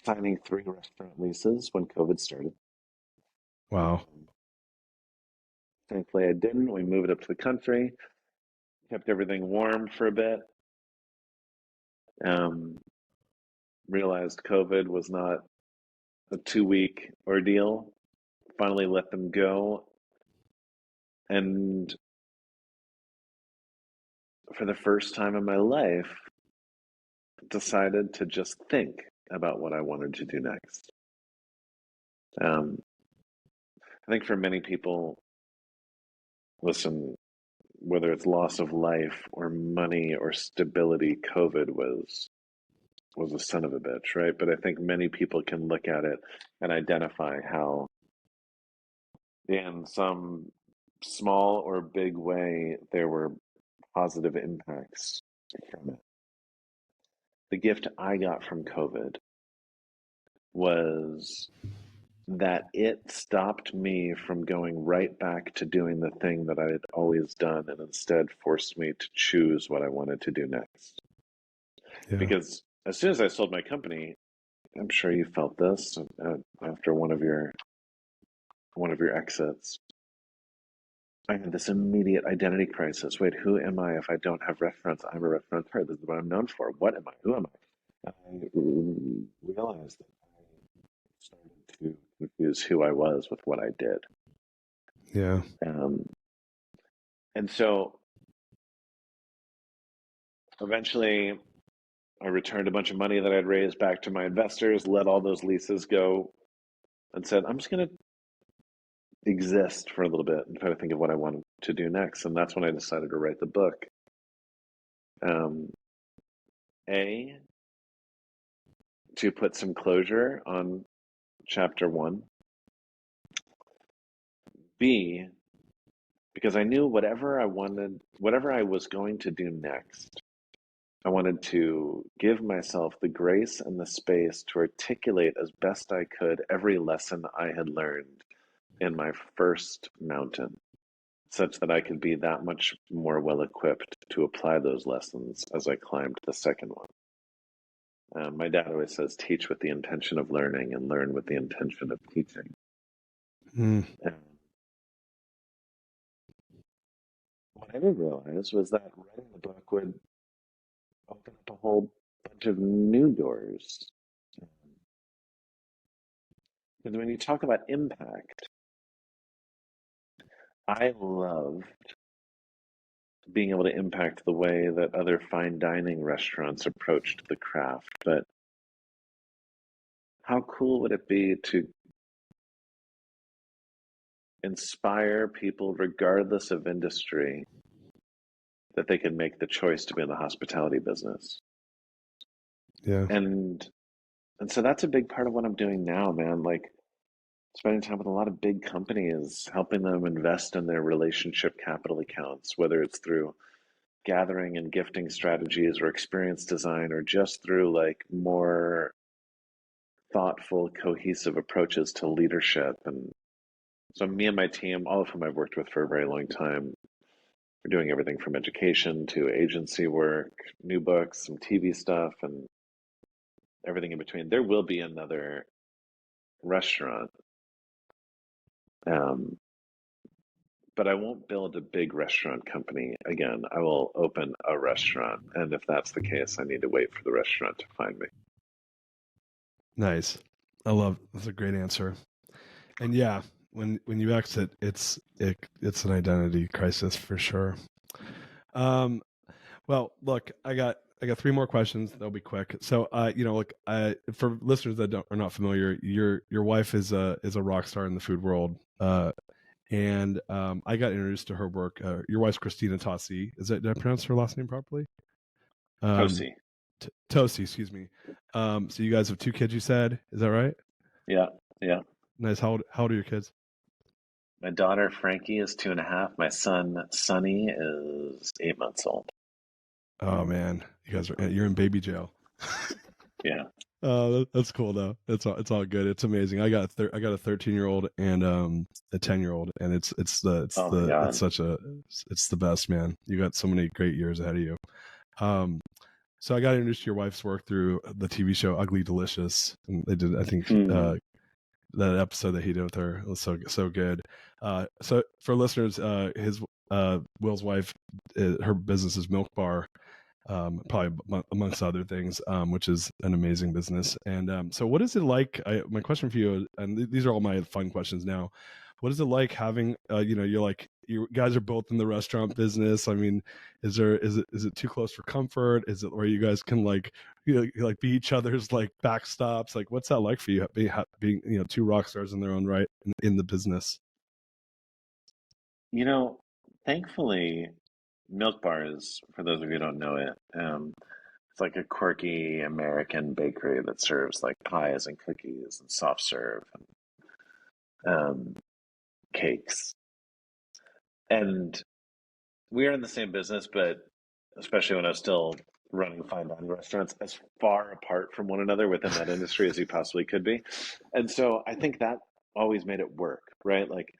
signing 3 restaurant leases when COVID started. Wow. Um, Thankfully, I didn't. We moved up to the country, kept everything warm for a bit. Um, Realized COVID was not a 2 week ordeal. Finally, let them go, and for the first time in my life, decided to just think about what I wanted to do next. Um, I think for many people, listen, whether it's loss of life or money or stability, COVID was a son of a bitch, right? But I think many people can look at it and identify how, in some small or big way, there were positive impacts from it. The gift I got from COVID was that it stopped me from going right back to doing the thing that I had always done, and instead forced me to choose what I wanted to do next. Yeah. Because as soon as I sold my company, I'm sure you felt this after one of your exits. I had this immediate identity crisis. Wait, who am I if I don't have restaurants? I'm a restaurateur. This is what I'm known for. What am I? Who am I? I realized that I started to confuse who I was with what I did. Yeah. Um, and so eventually I returned a bunch of money that I'd raised back to my investors, let all those leases go, and said, I'm just going to exist for a little bit and try to think of what I wanted to do next. And that's when I decided to write the book. Um, A, to put some closure on chapter one. B, because I knew whatever I was going to do next, I wanted to give myself the grace and the space to articulate as best I could every lesson I had learned in my first mountain, such that I could be that much more well equipped to apply those lessons as I climbed the second one. My dad always says, teach with the intention of learning and learn with the intention of teaching. Mm. And what I didn't realize was that writing the book would open up a whole bunch of new doors. Because when you talk about impact, I love being able to impact the way that other fine dining restaurants approached the craft. But how cool would it be to inspire people, regardless of industry, that they can make the choice to be in the hospitality business? Yeah. And so that's a big part of what I'm doing now, man. Like, spending time with a lot of big companies, helping them invest in their relationship capital accounts, whether it's through gathering and gifting strategies or experience design or just through like more thoughtful, cohesive approaches to leadership. And so me and my team, all of whom I've worked with for a very long time, we're doing everything from education to agency work, new books, some TV stuff, and everything in between. There will be another restaurant, um, but I won't build a big restaurant company again. I will open a restaurant, and if that's the case, I need to wait for the restaurant to find me. Nice. That's a great answer. And yeah, when you exit, it's an identity crisis for sure. Well, look, I got three more questions. They'll be quick. So, look, for listeners that are not familiar, your wife is a rock star in the food world. And I got introduced to her work. Your wife's Christina Tossi. Did I pronounce her last name properly? Tosi. Tosi, excuse me. So you guys have two kids, you said, is that right? Yeah, yeah. Nice. How old are your kids? My daughter Frankie is 2.5. My son Sonny is 8 months old. Oh man, you're in baby jail. Yeah. That's cool though. It's all good. It's amazing. I got a 13-year-old and a 10-year-old, and Oh my God. it's the best, man. You got so many great years ahead of you. Um, so I got introduced to your wife's work through the TV show Ugly Delicious, and they did, I think, Hmm. that episode that he did with her was so good. So for listeners, his Will's wife, her business is Milk Bar, probably amongst other things, which is an amazing business. And so, what is it like? My question for you, and these are all my fun questions now. What is it like having, you guys are both in the restaurant business? I mean, is it too close for comfort? Is it where you guys can like be each other's like backstops? Like, what's that like for you being two rock stars in their own right in the business? You know, thankfully, Milk Bar is, for those of you who don't know it, it's like a quirky American bakery that serves like pies and cookies and soft serve and cakes. And we are in the same business, but especially when I was still running fine dining restaurants, as far apart from one another within that industry as you possibly could be. And so I think that always made it work, right? Like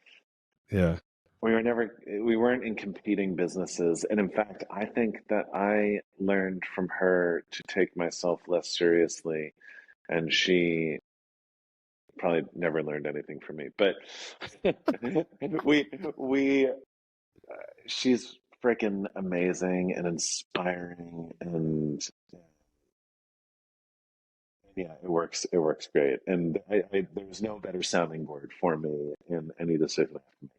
Yeah. we weren't in competing businesses. And in fact, I think that I learned from her to take myself less seriously, and she probably never learned anything from me. But we she's freaking amazing and inspiring, and yeah, it works great. And there's no better sounding board for me in any decision I have to make.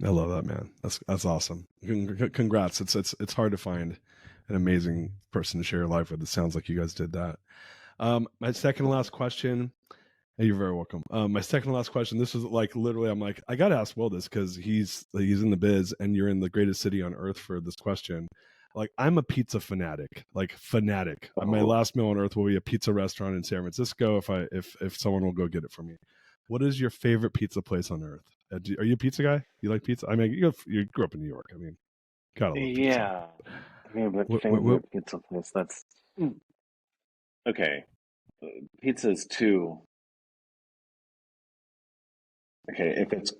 I love that, man. That's awesome. Congrats. It's hard to find an amazing person to share your life with. It sounds like you guys did that. My second and last question. You're very welcome. My second and last question. This is like literally, I'm like, I gotta ask Will this because he's in the biz, and you're in the greatest city on earth for this question. Like, I'm a pizza fanatic, like fanatic. My Oh, last meal on earth will be a pizza restaurant in San Francisco if someone will go get it for me. What is your favorite pizza place on earth? Are you a pizza guy? You like pizza? I mean, you grew up in New York. I mean, gotta love pizza. yeah. Favorite What favorite pizza place. That's okay. Pizza is too okay. If it's,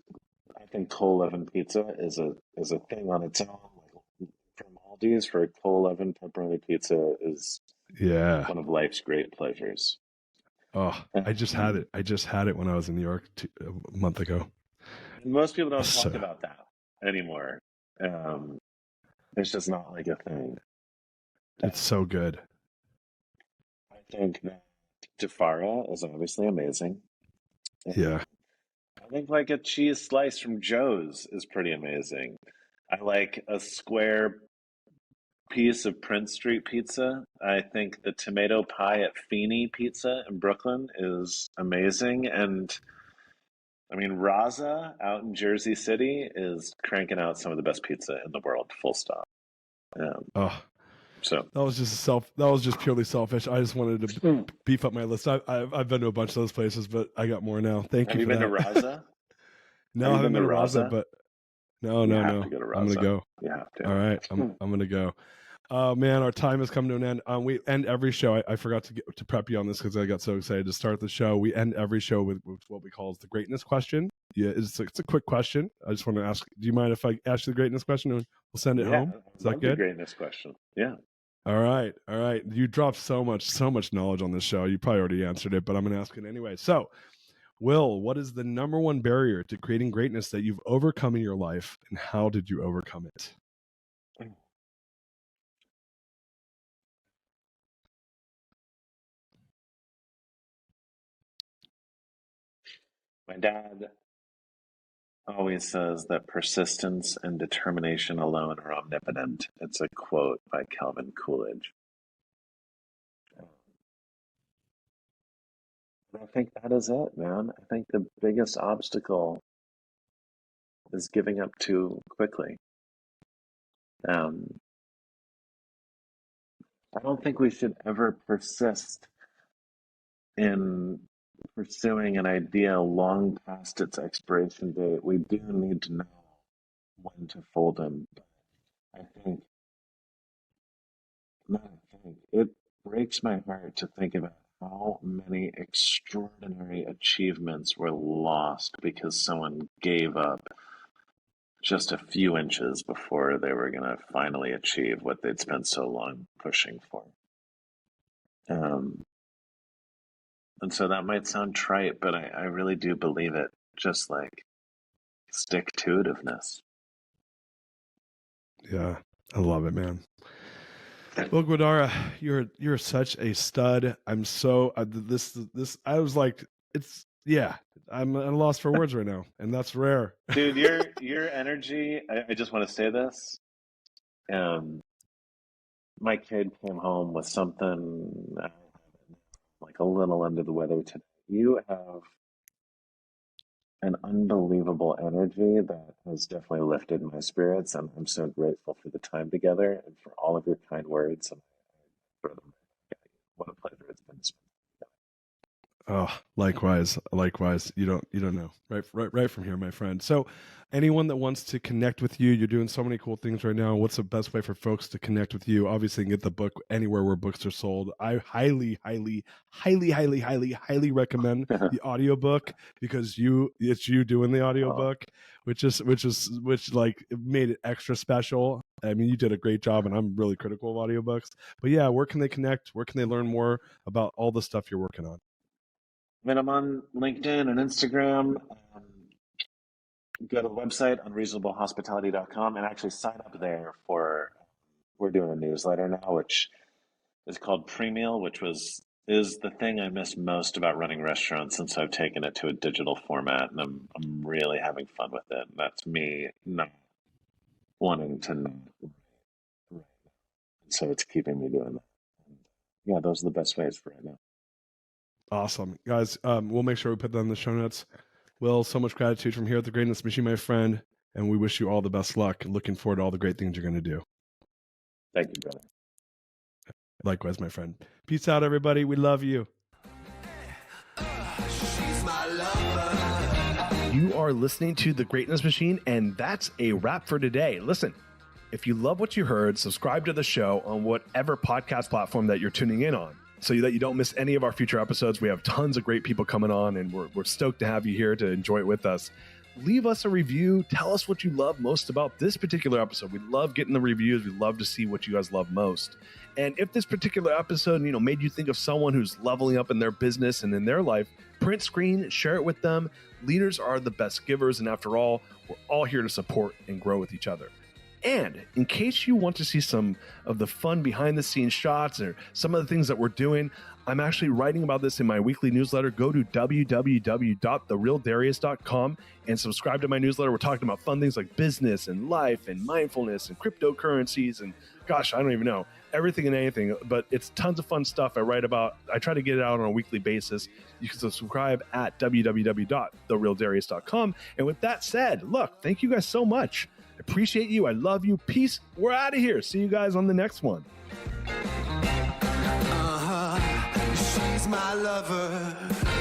I think Cole Oven pizza is a thing on its own. Like from Aldi's for a Cole Oven pepperoni pizza is Yeah. one of life's great pleasures. Oh, I just had Um, it. I just had it when I was in New York a month ago. Most people don't talk So about that anymore. Um, it's just not like a thing. it's so good. I think that Jafara is obviously amazing. Yeah. I think like a cheese slice from Joe's is pretty amazing. I like a square piece of Prince Street pizza. I think the tomato pie at Feeney Pizza in Brooklyn is amazing. And I mean, Raza out in Jersey City is cranking out some of the best pizza in the world, full stop. Um, Oh. So that was just purely selfish. I just wanted to beef up my list. I've been to a bunch of those places, but I got more now. Thank have you you for been that. to Raza? No, I haven't been to Raza, but no. You have to go to I'm gonna Raza. go. You have to. All right, I'm gonna go. Oh man, our time has come to an end. We end every show. I forgot to prep you on this because I got so excited to start the show. We end every show with what we call the greatness question. Yeah, it's a quick question. I just want to ask. Do you mind if I ask you the greatness question and we'll send it home? Is that good? The greatness question. Yeah. All right. You dropped so much knowledge on this show. You probably already answered it, but I'm going to ask it anyway. So, Will, what is the number one barrier to creating greatness that you've overcome in your life, and how did you overcome it? My dad always says that persistence and determination alone are omnipotent. It's a quote by Calvin Coolidge. I think that is it, man. I think the biggest obstacle is giving up too quickly. I don't think we should ever persist in pursuing an idea long past its expiration date. We do need to know when to fold them. I think, it breaks my heart to think about how many extraordinary achievements were lost because someone gave up just a few inches before they were going to finally achieve what they'd spent so long pushing for. And so that might sound trite, but I really do believe it. Just like stick-to-itiveness. Yeah, I love it, man. Well, Guidara, you're such a stud. I'm so this. I was like, I'm at a loss for words right now, and that's rare. Dude, your energy. I just want to say this. My kid came home with something like a little under the weather today. You have an unbelievable energy that has definitely lifted my spirits, and I'm so grateful for the time together and for all of your kind words. And what a pleasure it's been to spend. Oh, likewise. You don't know. Right from here, my friend. So anyone that wants to connect with you, you're doing so many cool things right now. What's the best way for folks to connect with you? Obviously, you can get the book anywhere where books are sold. I highly recommend the audiobook because it's you doing the audiobook, which like made it extra special. I mean, you did a great job, and I'm really critical of audiobooks. But yeah, where can they connect? Where can they learn more about all the stuff you're working on? I'm on LinkedIn and Instagram. Go to the website, unreasonablehospitality.com, and actually sign up there for, we're doing a newsletter now, which is called Pre-Meal, which is the thing I miss most about running restaurants since I've taken it to a digital format, and I'm really having fun with it. And that's me not wanting to not write. So it's keeping me doing that. And yeah, those are the best ways for right now. Awesome. Guys, we'll make sure we put that in the show notes. Will, so much gratitude from here at the Greatness Machine, my friend, and we wish you all the best luck. Looking forward to all the great things you're going to do. Thank you, brother. Likewise, my friend. Peace out, everybody. We love you. You are listening to The Greatness Machine, and that's a wrap for today. Listen, if you love what you heard, subscribe to the show on whatever podcast platform that you're tuning in on, so that you don't miss any of our future episodes. We have tons of great people coming on, and we're stoked to have you here to enjoy it with us. Leave us a review. Tell us what you love most about this particular episode. We love getting the reviews. We love to see what you guys love most. And if this particular episode, made you think of someone who's leveling up in their business and in their life, print screen, share it with them. Leaders are the best givers, and after all, we're all here to support and grow with each other. And in case you want to see some of the fun behind the scenes shots or some of the things that we're doing, I'm actually writing about this in my weekly newsletter. Go to www.therealdarius.com and subscribe to my newsletter. We're talking about fun things like business and life and mindfulness and cryptocurrencies and gosh, I don't even know, everything and anything, but it's tons of fun stuff I write about. I try to get it out on a weekly basis. You can subscribe at www.therealdarius.com. And with that said, look, thank you guys so much. I appreciate you. I love you. Peace. We're out of here. See you guys on the next one. She's my lover.